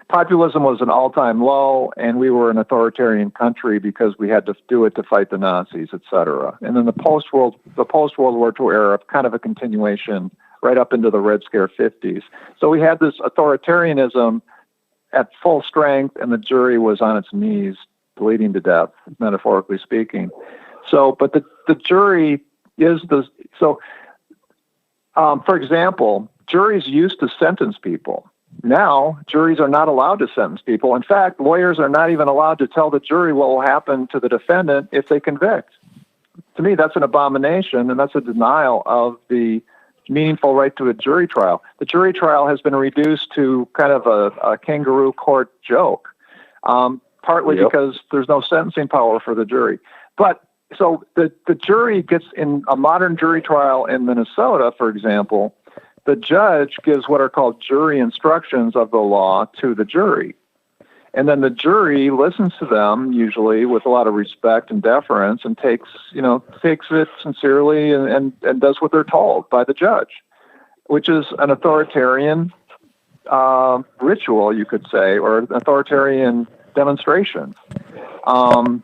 populism was an all-time low, and we were an authoritarian country because we had to do it to fight the Nazis, et cetera. And then the post-World War II era, kind of a continuation right up into the Red Scare 50s. So we had this authoritarianism at full strength, and the jury was on its knees, bleeding to death, metaphorically speaking. So, but the jury is for example, juries used to sentence people. Now, juries are not allowed to sentence people. In fact, lawyers are not even allowed to tell the jury what will happen to the defendant if they convict. To me, that's an abomination, and that's a denial of the meaningful right to a jury trial. The jury trial has been reduced to kind of a kangaroo court joke, partly because there's no sentencing power for the jury. But so the jury gets, in a modern jury trial in Minnesota, for example, the judge gives what are called jury instructions of the law to the jury. And then the jury listens to them, usually with a lot of respect and deference, and takes it sincerely and does what they're told by the judge, which is an authoritarian ritual, you could say, or an authoritarian demonstration.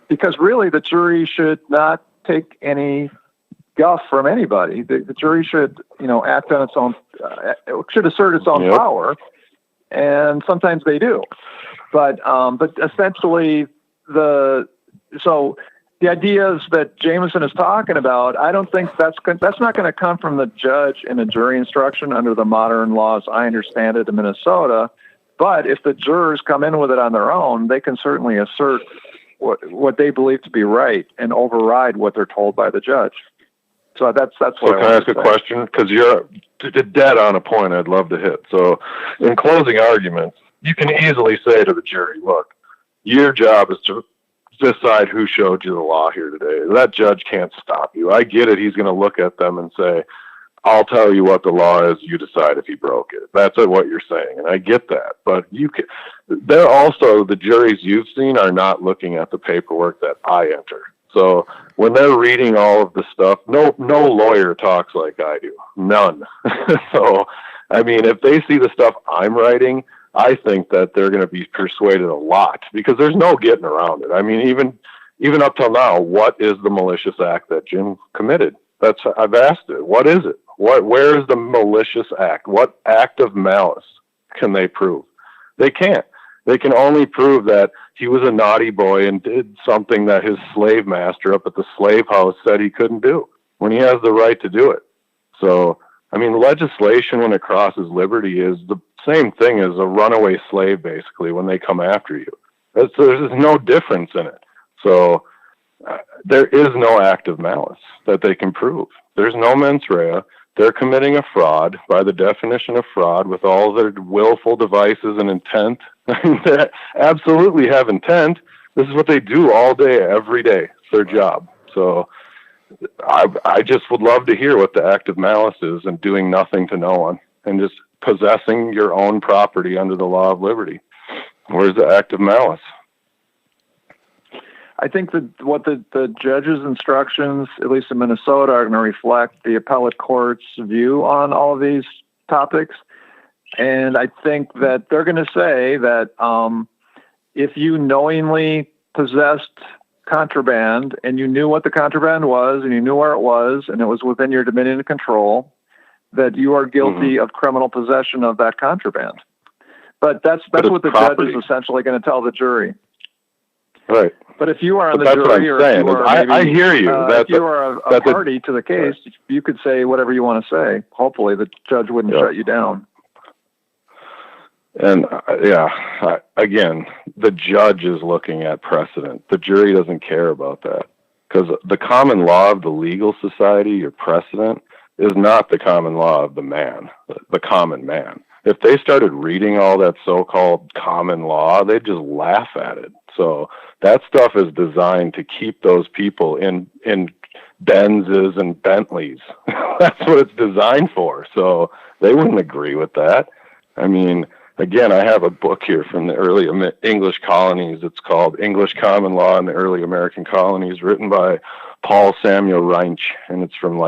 Because really the jury should not take any guff from anybody. The jury should, act on its own, should assert its own power, and sometimes they do. But essentially, the ideas that Jamison is talking about, I don't think that's not going to come from the judge in a jury instruction under the modern laws I understand it in Minnesota. But if the jurors come in with it on their own, they can certainly assert what they believe to be right and override what they're told by the judge. So that's what so can I ask a question? Because you're dead on a point I'd love to hit. So in closing arguments, you can easily say to the jury, look, your job is to decide who showed you the law here today. That judge can't stop you. I get it. He's going to look at them and say, I'll tell you what the law is. You decide if he broke it. That's what you're saying. And I get that. But they're also, the juries you've seen are not looking at the paperwork that I enter. So when they're reading all of the stuff, no lawyer talks like I do. None. So, I mean, if they see the stuff I'm writing, I think that they're going to be persuaded a lot because there's no getting around it. I mean, even up till now, what is the malicious act that Jim committed? I've asked it. What is it? Where is the malicious act? What act of malice can they prove? They can't. They can only prove that he was a naughty boy and did something that his slave master up at the slave house said he couldn't do when he has the right to do it. So, I mean, legislation when it crosses liberty is the same thing as a runaway slave, basically, when they come after you. There's no difference in it. So there is no act of malice that they can prove. There's no mens rea. They're committing a fraud by the definition of fraud with all their willful devices and intent. They absolutely have intent. This is what they do all day, every day. It's their job. So I just would love to hear what the act of malice is, and doing nothing to no one and just possessing your own property under the law of liberty. Where's the act of malice? I think that what the judge's instructions, at least in Minnesota, are going to reflect the appellate court's view on all of these topics. And I think that they're going to say that if you knowingly possessed contraband and you knew what the contraband was and you knew where it was and it was within your dominion and control, that you are guilty of criminal possession of that contraband. But that's what the property. judge is essentially going to tell the jury. Right. But if you are on the That's jury, or if you are I hear you. if you are a party to the case, you could say whatever you want to say. Hopefully, the judge wouldn't shut you down. And again, the judge is looking at precedent. The jury doesn't care about that, because the common law of the legal society, your precedent, is not the common law of the man, the common man. If they started reading all that so-called common law, they'd just laugh at it. So that stuff is designed to keep those people in Benzes and Bentleys. That's what it's designed for. So they wouldn't agree with that. I mean, again, I have a book here from the early English colonies. It's called English Common Law in the Early American Colonies, written by Paul Samuel Reinsch. And it's from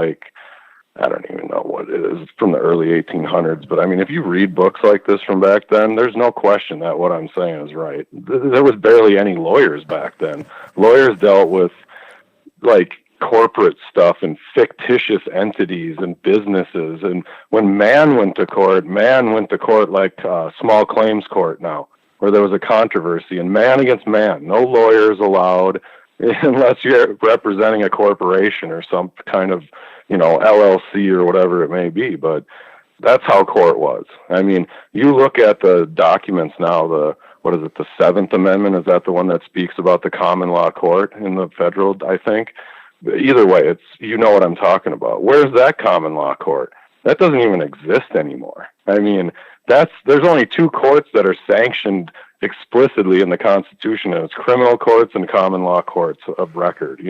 I don't even know what it is. It's from the early 1800s. But I mean, if you read books like this from back then, there's no question that what I'm saying is right. There was barely any lawyers back then. Lawyers dealt with corporate stuff and fictitious entities and businesses. And when man went to court like small claims court now, where there was a controversy, and man against man, no lawyers allowed unless you're representing a corporation or some kind of, LLC or whatever it may be. But that's how court was. I mean, you look at the documents now, the Seventh Amendment, is that the one that speaks about the common law court in the federal, I think? Either way, it's, what I'm talking about. Where's that common law court? That doesn't even exist anymore. I mean, there's only two courts that are sanctioned explicitly in the Constitution, and it's criminal courts and common law courts of record,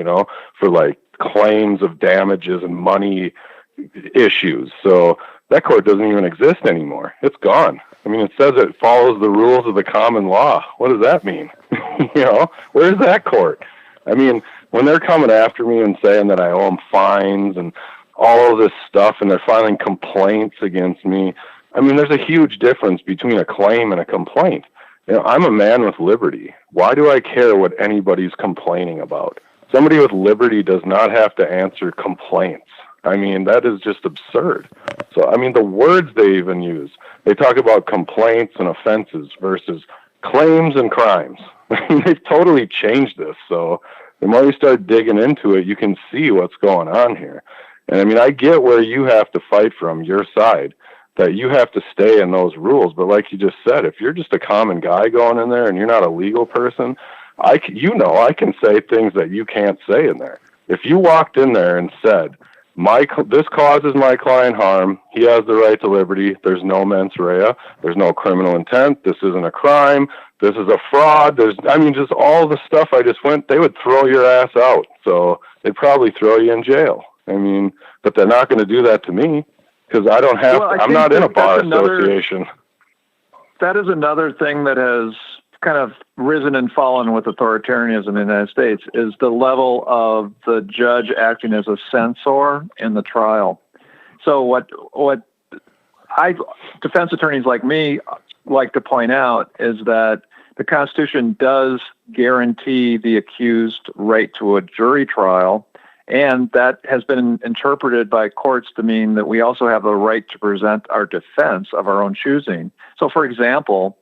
for claims of damages and money issues. So that court doesn't even exist anymore. It's gone. I mean, it says it follows the rules of the common law. What does that mean? Where's that court? I mean, when they're coming after me and saying that I owe them fines and all of this stuff, and they're filing complaints against me, I mean, there's a huge difference between a claim and a complaint. I'm a man with liberty. Why do I care what anybody's complaining about? Somebody with liberty does not have to answer complaints. I mean, that is just absurd. So, I mean, the words they even use, they talk about complaints and offenses versus claims and crimes. They've totally changed this. So the more you start digging into it, you can see what's going on here. And I mean, I get where you have to fight from your side, that you have to stay in those rules. But like you just said, if you're just a common guy going in there and you're not a legal person, I can say things that you can't say in there. If you walked in there and said, this causes my client harm, he has the right to liberty, there's no mens rea, there's no criminal intent, this isn't a crime, this is a fraud, just all the stuff they would throw your ass out. So they'd probably throw you in jail. I mean, but they're not going to do that to me, because I don't have, I'm not in a bar association. That is another thing that has kind of risen and fallen with authoritarianism in the United States, is the level of the judge acting as a censor in the trial. So what defense attorneys like me like to point out is that the Constitution does guarantee the accused right to a jury trial, and that has been interpreted by courts to mean that we also have the right to present our defense of our own choosing. So, for example,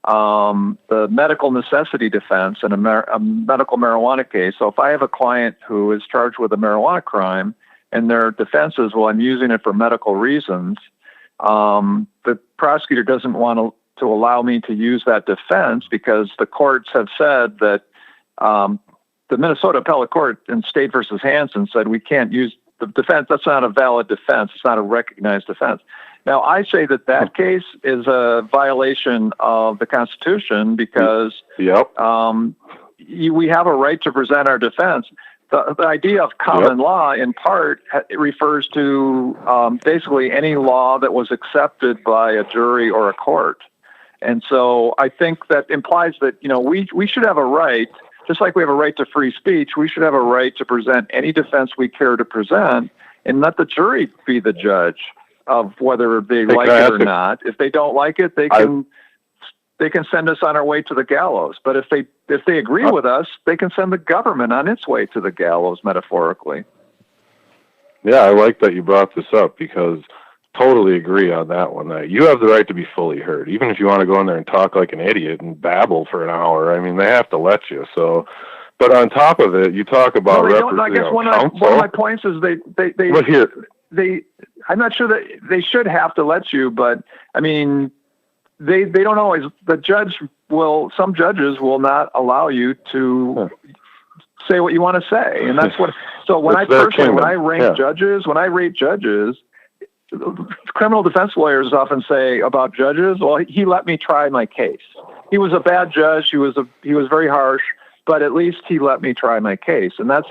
the medical necessity defense in a medical marijuana case. So if I have a client who is charged with a marijuana crime and their defense is, well, I'm using it for medical reasons, the prosecutor doesn't want to allow me to use that defense because the courts have said that the Minnesota Appellate Court in State versus Hansen said we can't use the defense. That's not a valid defense. It's not a recognized defense. Now, I say that case is a violation of the Constitution because we have a right to present our defense. The idea of common law, in part, it refers to basically any law that was accepted by a jury or a court. And so I think that implies that, we should have a right, just like we have a right to free speech, we should have a right to present any defense we care to present and let the jury be the judge of whether they like it or not. If they don't like it, they can send us on our way to the gallows. But if they agree with us, they can send the government on its way to the gallows, metaphorically. Yeah, I like that you brought this up because totally agree on that one. You have the right to be fully heard, even if you want to go in there and talk like an idiot and babble for an hour. I mean, they have to let you. So, but on top of it, you talk about I guess one of my points is I'm not sure that they should have to let you, but I mean, they don't always. Some judges will not allow you to say what you want to say, and that's what. So when I rate judges, criminal defense lawyers often say about judges, well, he let me try my case. He was a bad judge. He was very harsh, but at least he let me try my case, and that's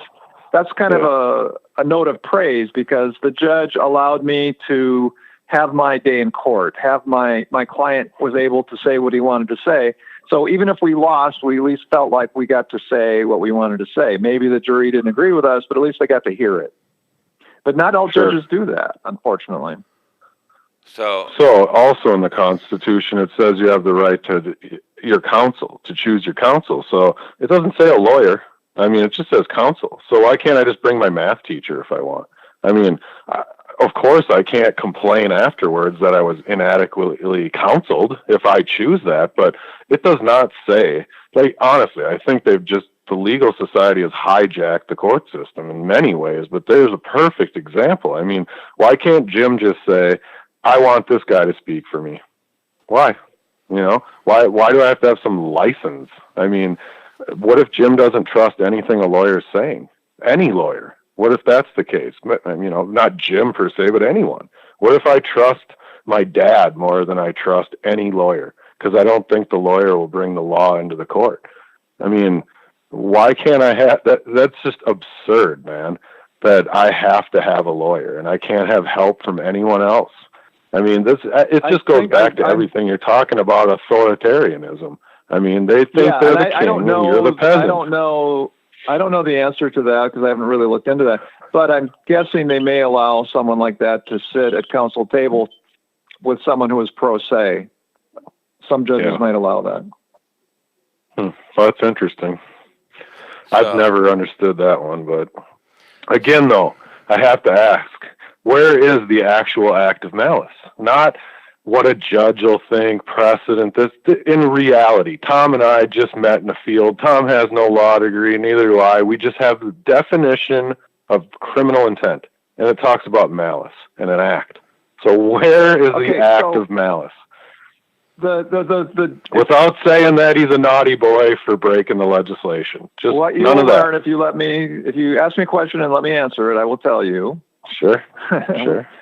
kind of a note of praise because the judge allowed me to have my day in court, have my client was able to say what he wanted to say. So even if we lost, we at least felt like we got to say what we wanted to say. Maybe the jury didn't agree with us, but at least they got to hear it. But not all judges do that, unfortunately. So also in the Constitution, it says you have the right to choose your counsel. So it doesn't say a lawyer. I mean, it just says counsel. So why can't I just bring my math teacher if I want? I mean, of course I can't complain afterwards that I was inadequately counseled if I choose that, but it does not say, honestly, I think the legal society has hijacked the court system in many ways, but there's a perfect example. I mean, why can't Jim just say, I want this guy to speak for me? Why? Why do I have to have some license? I mean, what if Jim doesn't trust anything a lawyer is saying? Any lawyer. What if that's the case? Not Jim per se, but anyone. What if I trust my dad more than I trust any lawyer? Because I don't think the lawyer will bring the law into the court. I mean, why can't I have that? That's just absurd, man, that I have to have a lawyer and I can't have help from anyone else. I mean, it just goes back to everything you're talking about, authoritarianism. I mean, they think they're the king and you're the peasant. I don't know the answer to that because I haven't really looked into that. But I'm guessing they may allow someone like that to sit at counsel table with someone who is pro se. Some judges might allow that. Well, that's interesting. I've never understood that one. But again, though, I have to ask, where is the actual act of malice? Not what a judge will think, precedent. In reality, Tom and I just met in a field. Tom has no law degree, neither do I. We just have the definition of criminal intent, and it talks about malice and an act. So where is the act of malice? Without saying that he's a naughty boy for breaking the legislation. Just none of that. If you ask me a question and let me answer it, I will tell you. Sure.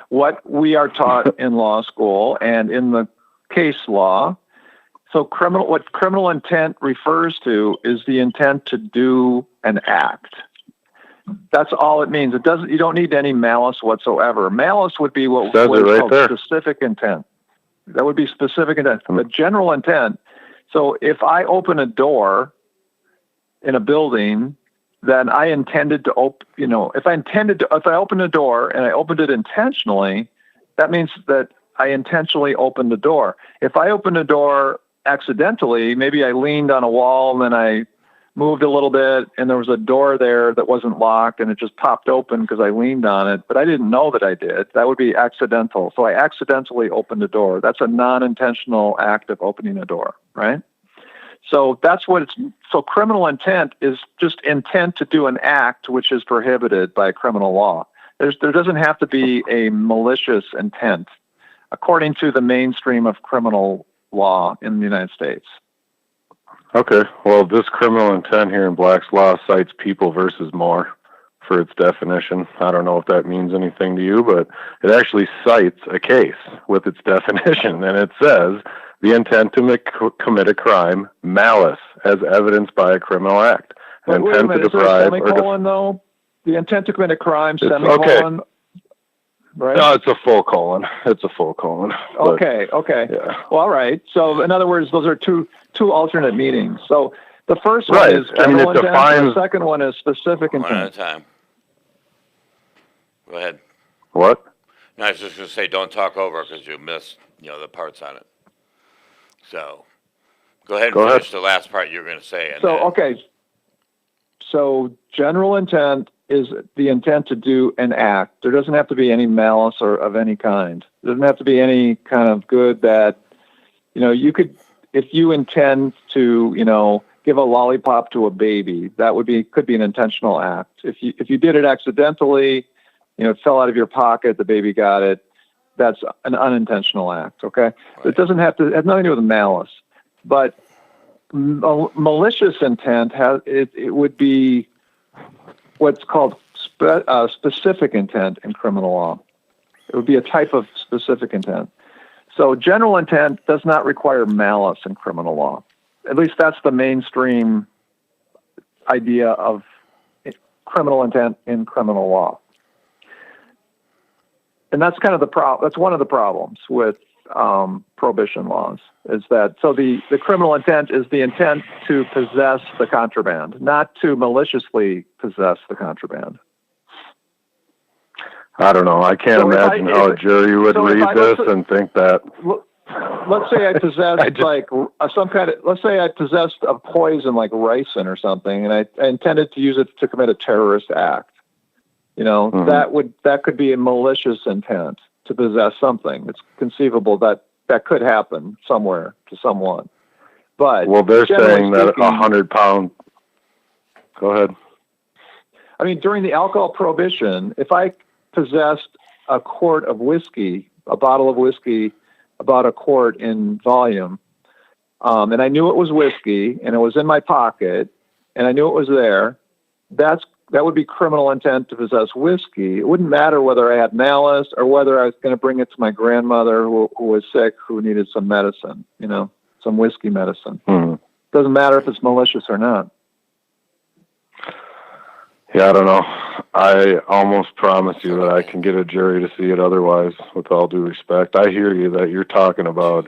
What we are taught in law school and in the case law. So what criminal intent refers to is the intent to do an act. That's all it means. You don't need any malice whatsoever. Malice would be what is called specific intent. That would be specific intent. The general intent. So if I open a door in a building, then I intended to open, if I opened a door and I opened it intentionally, that means that I intentionally opened the door. If I opened a door accidentally, maybe I leaned on a wall and then I moved a little bit, and there was a door there that wasn't locked, and it just popped open because I leaned on it, but I didn't know that I did. That would be accidental. So I accidentally opened a door. That's a non-intentional act of opening a door, right? So that's what it's. So criminal intent is just intent to do an act which is prohibited by criminal law. There doesn't have to be a malicious intent, according to the mainstream of criminal law in the United States. Okay. Well, this criminal intent here in Black's Law cites People versus Moore for its definition. I don't know if that means anything to you, but it actually cites a case with its definition, and it says the intent to commit a crime, malice, as evidenced by a criminal act. An Wait a intent minute, to is there a deprive semicolon, though? The intent to commit a crime, It's- semicolon, right? No, it's a full colon. It's a full colon. But, Okay. Yeah. Well, all right. So, in other words, those are two alternate meanings. So, the first one Right. is I mean, general it intent, and defines- the second one is specific One at a intent. time. Go ahead. What? No, I was just going to say, don't talk over because you missed, the parts on it. So, go ahead and Go finish ahead. the last part you were going to say. And So, then- okay. So, general intent is the intent to do an act. There doesn't have to be any malice or of any kind. There doesn't have to be any kind of good, bad. You could, if you intend to, give a lollipop to a baby, that could be an intentional act. If you did it accidentally, it fell out of your pocket, the baby got it, that's an unintentional act, okay? Right. It doesn't have nothing to do with malice. But malicious intent it would be what's called specific intent in criminal law. It would be a type of specific intent. So general intent does not require malice in criminal law. At least that's the mainstream idea of criminal intent in criminal law. And that's kind of that's one of the problems with prohibition laws, is that so the criminal intent is the intent to possess the contraband, not to maliciously possess the contraband. I don't know. I can't So if imagine how a jury would so if read I- this and think that. Let's say I possessed let's say I possessed a poison like ricin or something, and I intended to use it to commit a terrorist act. Mhm. That could be a malicious intent to possess something. It's conceivable that could happen somewhere to someone. But Well, they're generally saying that speaking, 100-pound. Go ahead. I mean, during the alcohol prohibition, if I possessed a quart of whiskey, a bottle of whiskey, about a quart in volume, and I knew it was whiskey, and it was in my pocket, and I knew it was there, that would be criminal intent to possess whiskey. It wouldn't matter whether I had malice or whether I was going to bring it to my grandmother who was sick, who needed some medicine, some whiskey medicine. Hmm. Doesn't matter if it's malicious or not. Yeah, I don't know. I almost promise you that I can get a jury to see it otherwise, with all due respect. I hear you that you're talking about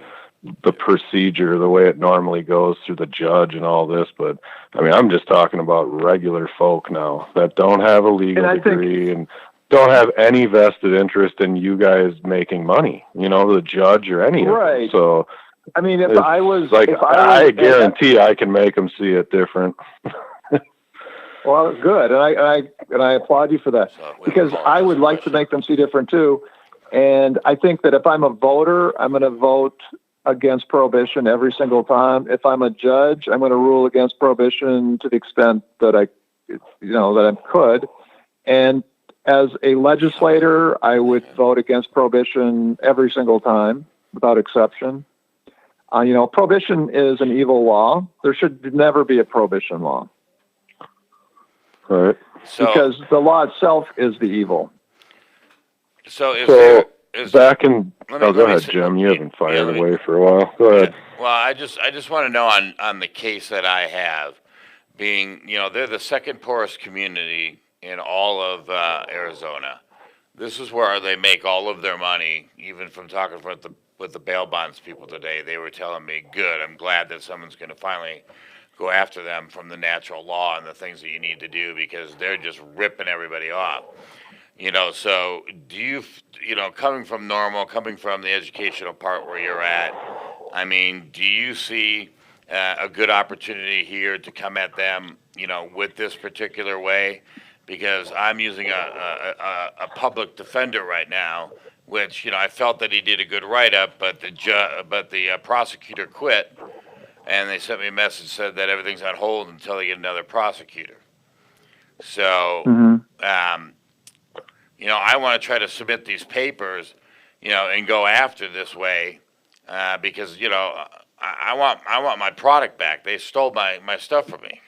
the procedure, the way it normally goes through the judge and all this, but I mean, I'm just talking about regular folk now that don't have a legal degree and don't have any vested interest in you guys making money, the judge or any of them. So, I mean, if it's I was like, I guarantee I can make them see it different. Well, good, and I applaud you for that, because I would like to make them see different too. And I think that if I'm a voter, I'm going to vote against prohibition every single time. If I'm a judge, I'm going to rule against prohibition to the extent that I could. And as a legislator, I would vote against prohibition every single time, without exception. Prohibition is an evil law. There should never be a prohibition law. Right. Because the law itself is the evil. So back in. Go ahead, say, Jim. You haven't fired away for a while. Go ahead. Well, I just want to know on the case that I have, being they're the second poorest community in all of Arizona. This is where they make all of their money. Even from talking with the bail bonds people today, they were telling me, "Good, I'm glad that someone's going to finally go after them from the natural law and the things that you need to do, because they're just ripping everybody off." So do you, coming from the educational part where you're at, I mean, do you see a good opportunity here to come at them, with this particular way, because I'm using a public defender right now, which I felt that he did a good write-up, but the prosecutor quit, and they sent me a message said that everything's on hold until they get another prosecutor. So, I want to try to submit these papers, and go after this way, because I want my product back. They stole my stuff from me.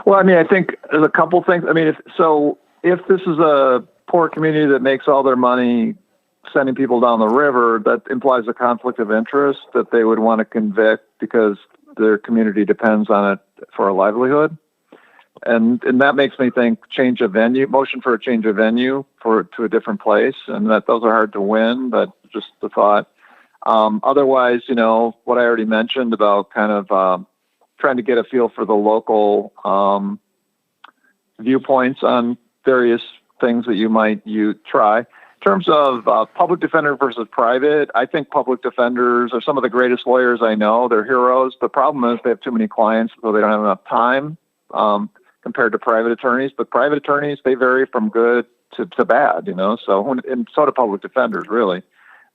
Well, I mean, I think there's a couple things. I mean, if this is a poor community that makes all their money sending people down the river, that implies a conflict of interest that they would want to convict because their community depends on it for a livelihood. And that makes me think motion for a change of venue to a different place, and that those are hard to win, but just the thought. Otherwise, what I already mentioned about kind of trying to get a feel for the local viewpoints on various things that you might try. In terms of public defender versus private, I think public defenders are some of the greatest lawyers I know. They're heroes. The problem is they have too many clients, so they don't have enough time compared to private attorneys. But private attorneys, they vary from good to bad, so, and so do public defenders, really.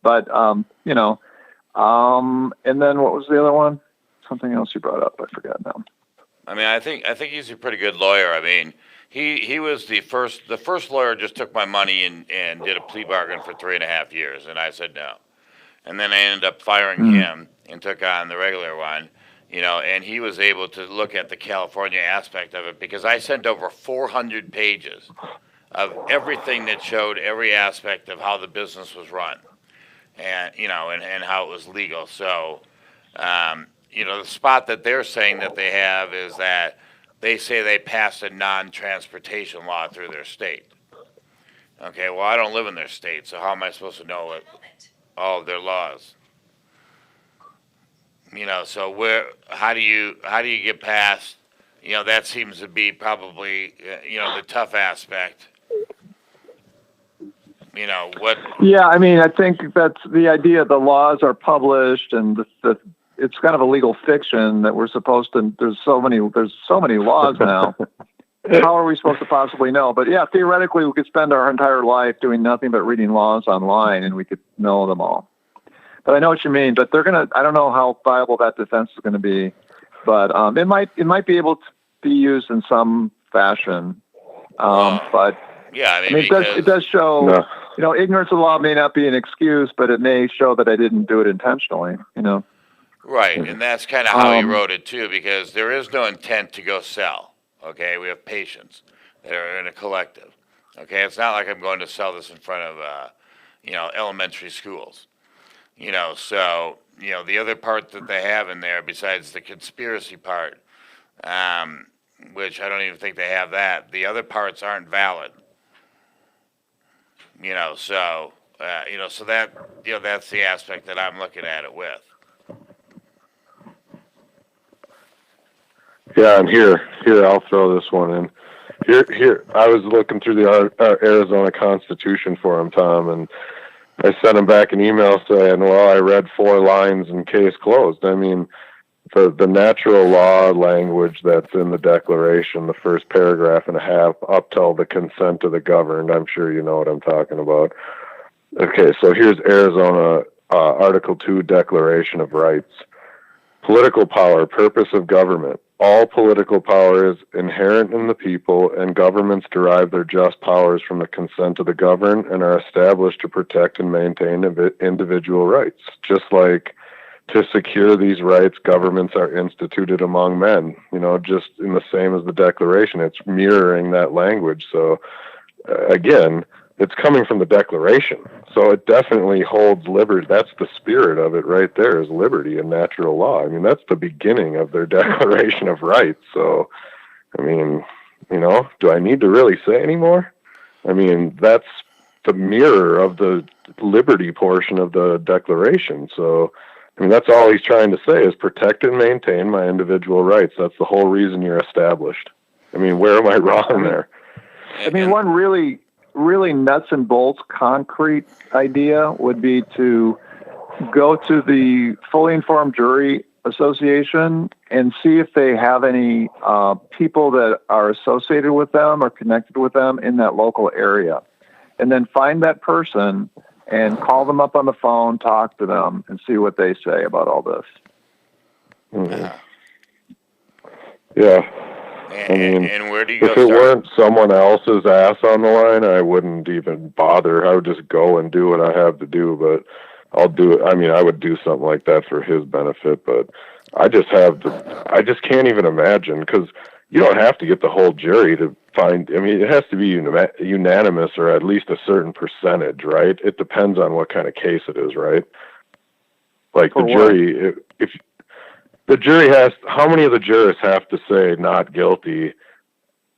But, and then what was the other one? Something else you brought up. I forgot now. I mean, I think he's a pretty good lawyer. I mean, he was the first lawyer just took my money and did a plea bargain for 3.5 years, and I said no. And then I ended up firing him and took on the regular one, and he was able to look at the California aspect of it, because I sent over 400 pages of everything that showed every aspect of how the business was run, and and how it was legal. So, the spot that they're saying that they have is that they say they passed a non-transportation law through their state. Okay, well, I don't live in their state, so how am I supposed to know all of their laws? So how do you get past? That seems to be probably the tough aspect. What? Yeah, I mean, I think that's the idea. The laws are published, and it's kind of a legal fiction that we're supposed to. There's so many laws now. How are we supposed to possibly know? But yeah, theoretically, we could spend our entire life doing nothing but reading laws online, and we could know them all. But I know what you mean. But I don't know how viable that defense is going to be. But it might be able to be used in some fashion. But yeah, I mean it does show. No. Ignorance of the law may not be an excuse, but it may show that I didn't do it intentionally. Right, and that's kind of how he wrote it too, because there is no intent to go sell. Okay, we have patients that are in a collective. Okay, it's not like I'm going to sell this in front of elementary schools. So the other part that they have in there, besides the conspiracy part, which I don't even think they have that, the other parts aren't valid. So that that's the aspect that I'm looking at it with. Yeah, and here, I'll throw this one in. Here, I was looking through the Arizona Constitution for him, Tom, and I sent him back an email saying, well, I read 4 lines and case closed. I mean, the natural law language that's in the Declaration, the first paragraph and a half, up till the consent of the governed, I'm sure you know what I'm talking about. Okay, so here's Arizona Article 2 Declaration of Rights. Political power, purpose of government. All political power is inherent in the people, and governments derive their just powers from the consent of the governed and are established to protect and maintain individual rights. Just like to secure these rights, governments are instituted among men, just in the same as the Declaration. It's mirroring that language. So, again, it's coming from the Declaration. So it definitely holds liberty. That's the spirit of it right there, is liberty and natural law. I mean, that's the beginning of their Declaration of Rights. So, I mean, do I need to really say any more? I mean, that's the mirror of the liberty portion of the Declaration. So, I mean, that's all he's trying to say is protect and maintain my individual rights. That's the whole reason you're established. I mean, where am I wrong there? I mean, one really nuts and bolts concrete idea would be to go to the Fully Informed Jury Association and see if they have any people that are associated with them or connected with them in that local area. And then find that person and call them up on the phone, talk to them, and see what they say about all this. Mm-hmm. Yeah. And where do you go if it weren't someone else's ass on the line, I wouldn't even bother. I would just go and do what I have to do, but I'll do it. I mean, I would do something like that for his benefit, but I just can't even imagine, because you don't have to get the whole jury to find, I mean, it has to be unanimous or at least a certain percentage, right? It depends on what kind of case it is, right? Like the jury, if the jury how many of the jurors have to say not guilty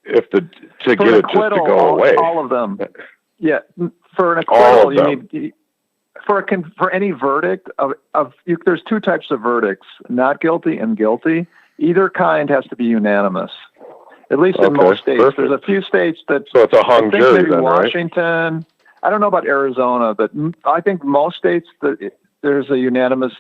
to get it just to go away? All of them. Yeah. For an acquittal, you need, for any verdict there's two types of verdicts, not guilty and guilty. Either kind has to be unanimous. At least in most states. Perfect. There's a few states that. So it's a hung jury then, Washington. Right? I don't know about Arizona, but I think most states there's a unanimous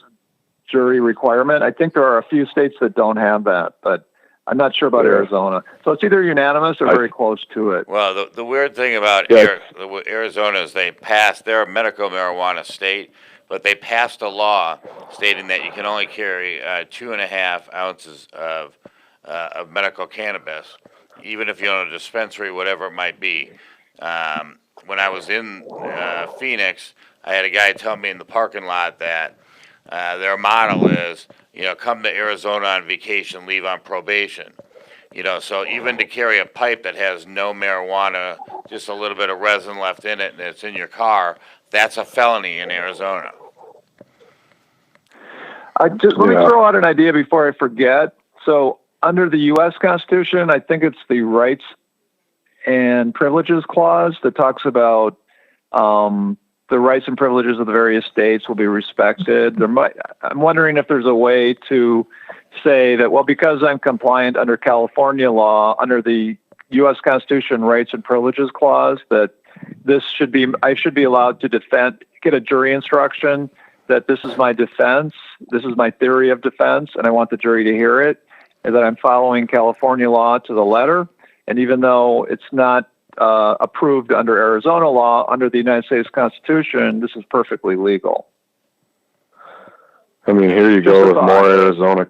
jury requirement. I think there are a few states that don't have that, but I'm not sure about Arizona. So it's either unanimous or very close to it. Well, the weird thing about Arizona is they're a medical marijuana state, but they passed a law stating that you can only carry 2.5 ounces of medical cannabis, even if you own a dispensary, whatever it might be. When I was in Phoenix, I had a guy tell me in the parking lot that their model is, come to Arizona on vacation, leave on probation. So even to carry a pipe that has no marijuana, just a little bit of resin left in it, and it's in your car, that's a felony in Arizona. Let me throw out an idea before I forget. So under the U.S. Constitution, I think it's the Rights and Privileges Clause that talks about the rights and privileges of the various states will be respected. I'm wondering if there's a way to say that, well, because I'm compliant under California law, under the U.S. Constitution Rights and Privileges Clause, that I should be allowed to get a jury instruction that this is my defense, this is my theory of defense, and I want the jury to hear it, and that I'm following California law to the letter. And even though it's not approved under Arizona law, under the United States Constitution, this is perfectly legal. I mean, here you go with more Arizona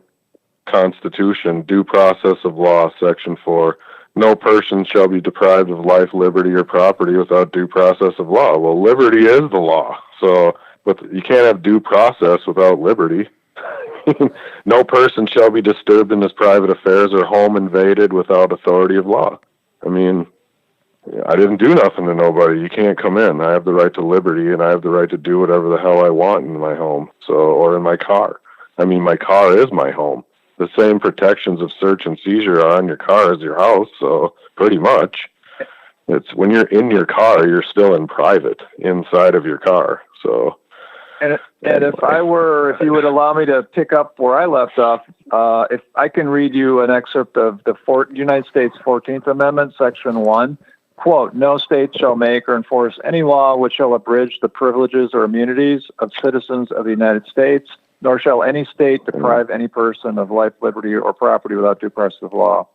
Constitution, due process of law, Section 4. No person shall be deprived of life, liberty, or property without due process of law. Well, liberty is the law, but you can't have due process without liberty. No person shall be disturbed in his private affairs or home invaded without authority of law. I mean, I didn't do nothing to nobody. You can't come in. I have the right to liberty, and I have the right to do whatever the hell I want in my home, or in my car. I mean, my car is my home. The same protections of search and seizure are on your car as your house, so pretty much. It's when you're in your car, you're still in private inside of your car. So, and if you would allow me to pick up where I left off, if I can read you an excerpt of the United States 14th Amendment, Section 1. Quote, no state shall make or enforce any law which shall abridge the privileges or immunities of citizens of the United States, nor shall any state deprive any person of life, liberty, or property without due process of law.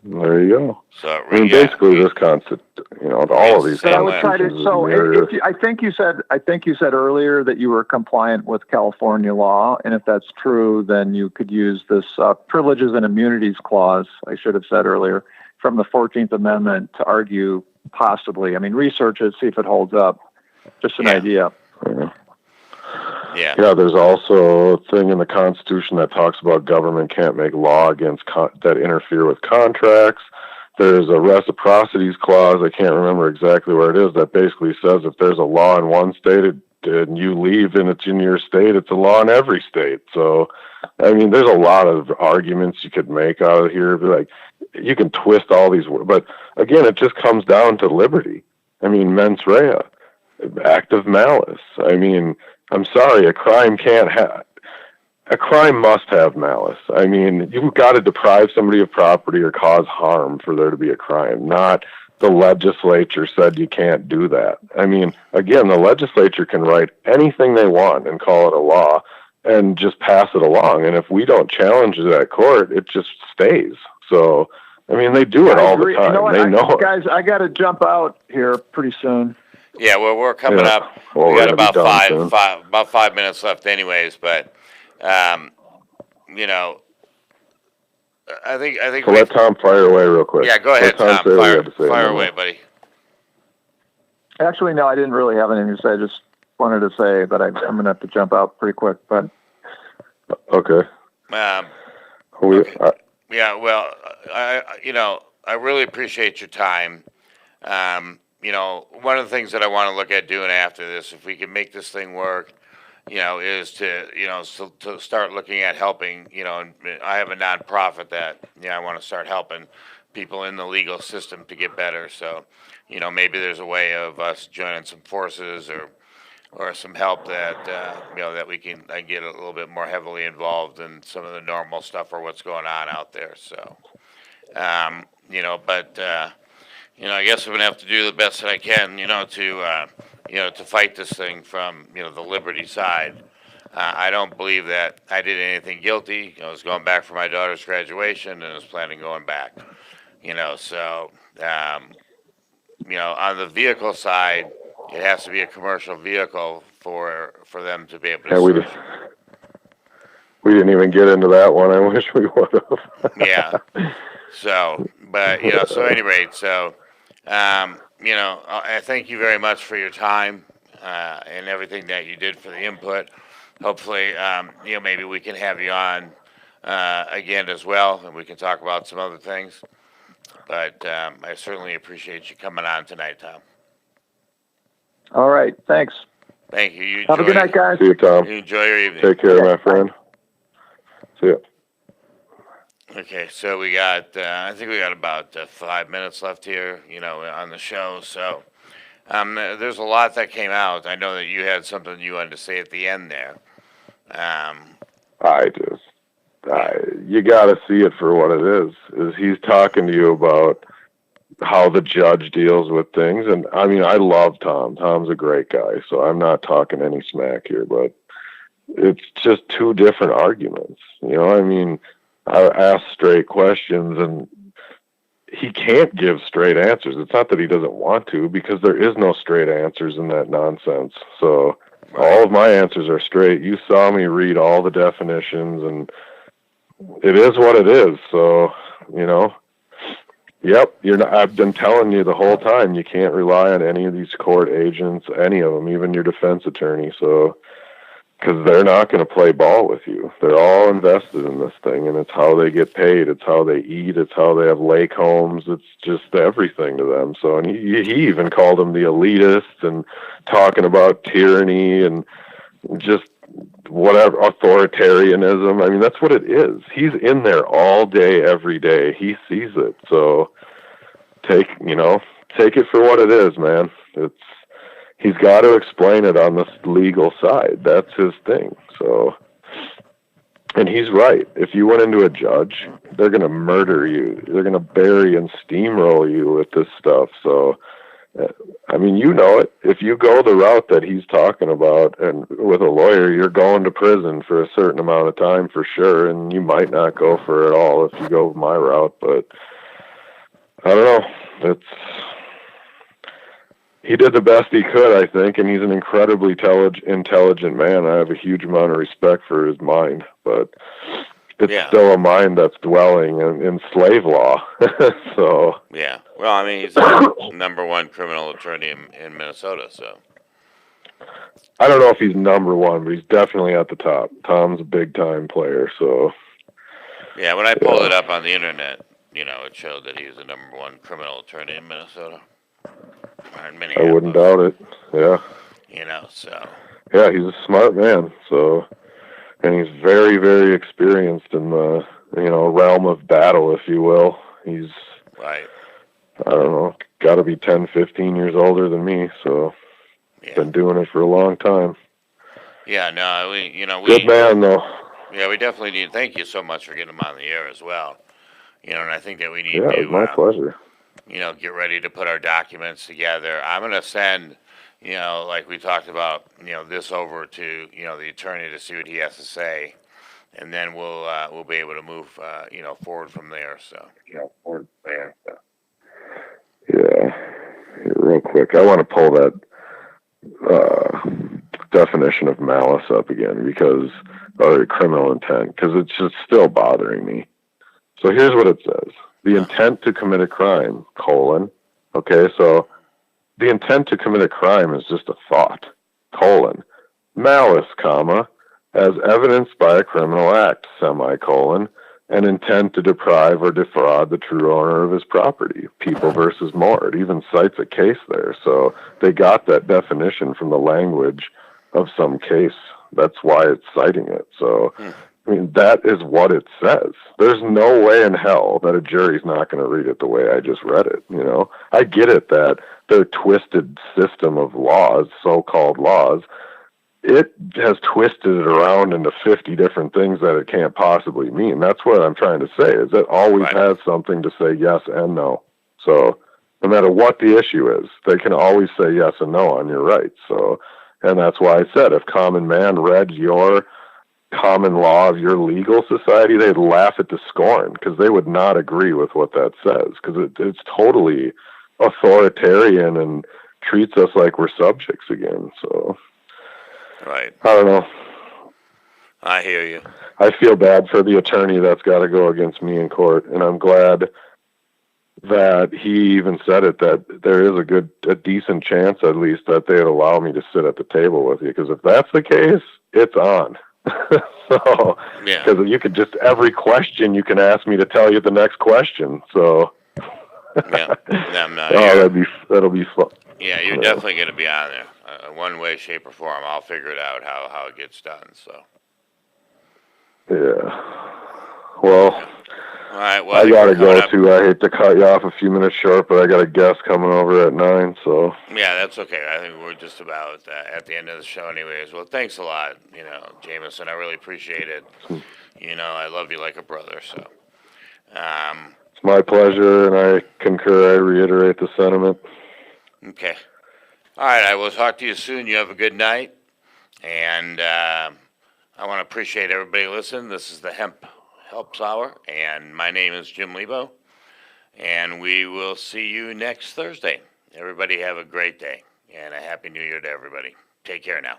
There you go. So, basically, this concept, all of these. So I would try to. So, I think you said earlier that you were compliant with California law, and if that's true, then you could use this privileges and immunities clause. I should have said earlier, from the 14th Amendment to argue possibly. I mean, research it, see if it holds up. Just an idea. Yeah. Yeah, there's also a thing in the Constitution that talks about government can't make law against that interfere with contracts. There's a reciprocities clause, I can't remember exactly where it is, that basically says if there's a law in one state and you leave and it's in your state, it's a law in every state. So, I mean, there's a lot of arguments you could make out of here. Like, you can twist all these words, but again, it just comes down to liberty. I mean, mens rea, act of malice. I mean, I'm sorry, a crime must have malice. I mean, you've got to deprive somebody of property or cause harm for there to be a crime, not the legislature said you can't do that. I mean, again, the legislature can write anything they want and call it a law and just pass it along. And if we don't challenge it at court, it just stays. So, I mean, they do it all the time. They know it. Guys, I got to jump out here pretty soon. Yeah, well, we're coming up. Well, We we're got gonna be about 5 minutes left, anyways. But you know, I think. So let Tom fire away real quick. Yeah, go ahead, Tom. Say what he had to say. Fire away, buddy. Actually, no, I didn't really have anything to say. I just wanted to say that I'm going to have to jump out pretty quick. But okay. Okay. Yeah, well, I really appreciate your time. One of the things that I want to look at doing after this, if we can make this thing work, is to start looking at helping, and I have a nonprofit that, I want to start helping people in the legal system to get better. So, maybe there's a way of us joining some forces or some help that, that we can get a little bit more heavily involved in some of the normal stuff or what's going on out there. So, I guess I'm gonna have to do the best that I can, to fight this thing from, the liberty side. I don't believe that I did anything guilty. I was going back for my daughter's graduation and was planning going back. On the vehicle side, it has to be a commercial vehicle for them to be able to. Yeah, we didn't even get into that one. I wish we would have. Yeah. So, but so at any rate, I thank you very much for your time and everything that you did for the input. Hopefully, maybe we can have you on again as well, and we can talk about some other things. But I certainly appreciate you coming on tonight, Tom. All right, thanks. Thank you. Have a good night, guys. See you, Tom. You enjoy your evening. Take care, my friend. See ya. Okay, so we got, I think we got about 5 minutes left here, on the show. So there's a lot that came out. I know that you had something you wanted to say at the end there. You got to see it for what it is he's talking to you about how the judge deals with things. And I mean, I love Tom. Tom's a great guy. So I'm not talking any smack here, but it's just two different arguments. I ask straight questions and he can't give straight answers. It's not that he doesn't want to, because there is no straight answers in that nonsense. So all of my answers are straight. You saw me read all the definitions, and it is what it is. So, yep, I've been telling you the whole time, you can't rely on any of these court agents, any of them, even your defense attorney. So, because they're not going to play ball with you. They're all invested in this thing, and it's how they get paid. It's how they eat. It's how they have lake homes. It's just everything to them. So, and he even called them the elitists and talking about tyranny and just whatever, authoritarianism. I mean, that's what it is. He's in there all day, every day. He sees it. So take it for what it is, man. He's got to explain it on the legal side. That's his thing. So, and he's right. If you went into a judge, they're going to murder you. They're going to bury and steamroll you with this stuff. So, I mean, it. If you go the route that he's talking about and with a lawyer, you're going to prison for a certain amount of time for sure. And you might not go for it all if you go my route, but I don't know. He did the best he could, I think, and he's an incredibly intelligent man. I have a huge amount of respect for his mind, but it's still a mind that's dwelling in slave law. So yeah, well, I mean, he's the number one criminal attorney in Minnesota. So I don't know if he's number one, but he's definitely at the top. Tom's a big time player. So yeah, when I pulled it up on the internet, it showed that he's the number one criminal attorney in Minnesota. I wouldn't doubt it. Yeah. So. Yeah, he's a smart man. So, and he's very, very experienced in the, realm of battle, if you will. He's, right. I don't know, got to be 10, 15 years older than me. So, been doing it for a long time. Yeah, no, good man, though. Yeah, we definitely need, thank you so much for getting him on the air as well. And I think that we need to. Yeah, it was my pleasure. get ready to put our documents together. I'm going to send, like we talked about, this over to, the attorney to see what he has to say, and then we'll be able to move, forward from there. So. Forward there. Yeah. Real quick, I want to pull that definition of malice up again or criminal intent, because it's just still bothering me. So here's what it says. The intent to commit a crime, colon. Okay, so the intent to commit a crime is just a thought, colon. Malice, comma, as evidenced by a criminal act, semicolon, an intent to deprive or defraud the true owner of his property. People versus Moore. It even cites a case there. So they got that definition from the language of some case. That's why it's citing it. So, I mean, that is what it says. There's no way in hell that a jury's not going to read it the way I just read it. I get it that their twisted system of laws, so-called laws, it has twisted it around into 50 different things that it can't possibly mean. That's what I'm trying to say, is it always has something to say yes and no. So no matter what the issue is, they can always say yes and no on your rights. So, and that's why I said, if common man read your common law of your legal society, they'd laugh it to scorn, because they would not agree with what that says, because it's totally authoritarian and treats us like we're subjects again. So right. I don't know. I hear you. I feel bad for the attorney that's got to go against me in court, and I'm glad that he even said it, that there is a decent chance at least that they'd allow me to sit at the table with you, because if that's the case, it's on. So, because you could just, every question you can ask me to tell you the next question. So, that'll be fun. Yeah, you're definitely going to be on there, one way, shape, or form. I'll figure it out how it gets done. So. Yeah. Well. All right. Well, I gotta go too. I hate to cut you off a few minutes short, but I got a guest coming over at 9. So. Yeah, that's okay. I think we're just about at the end of the show, anyways. Well, thanks a lot, Jamison. I really appreciate it. I love you like a brother. So. It's my pleasure, and I concur. I reiterate the sentiment. Okay. All right. I will talk to you soon. You have a good night, and I want to appreciate everybody listening. This is the Hemp Helps Hour, and my name is Jim Lebo, and we will see you next Thursday. Everybody have a great day, and a Happy New Year to everybody. Take care now.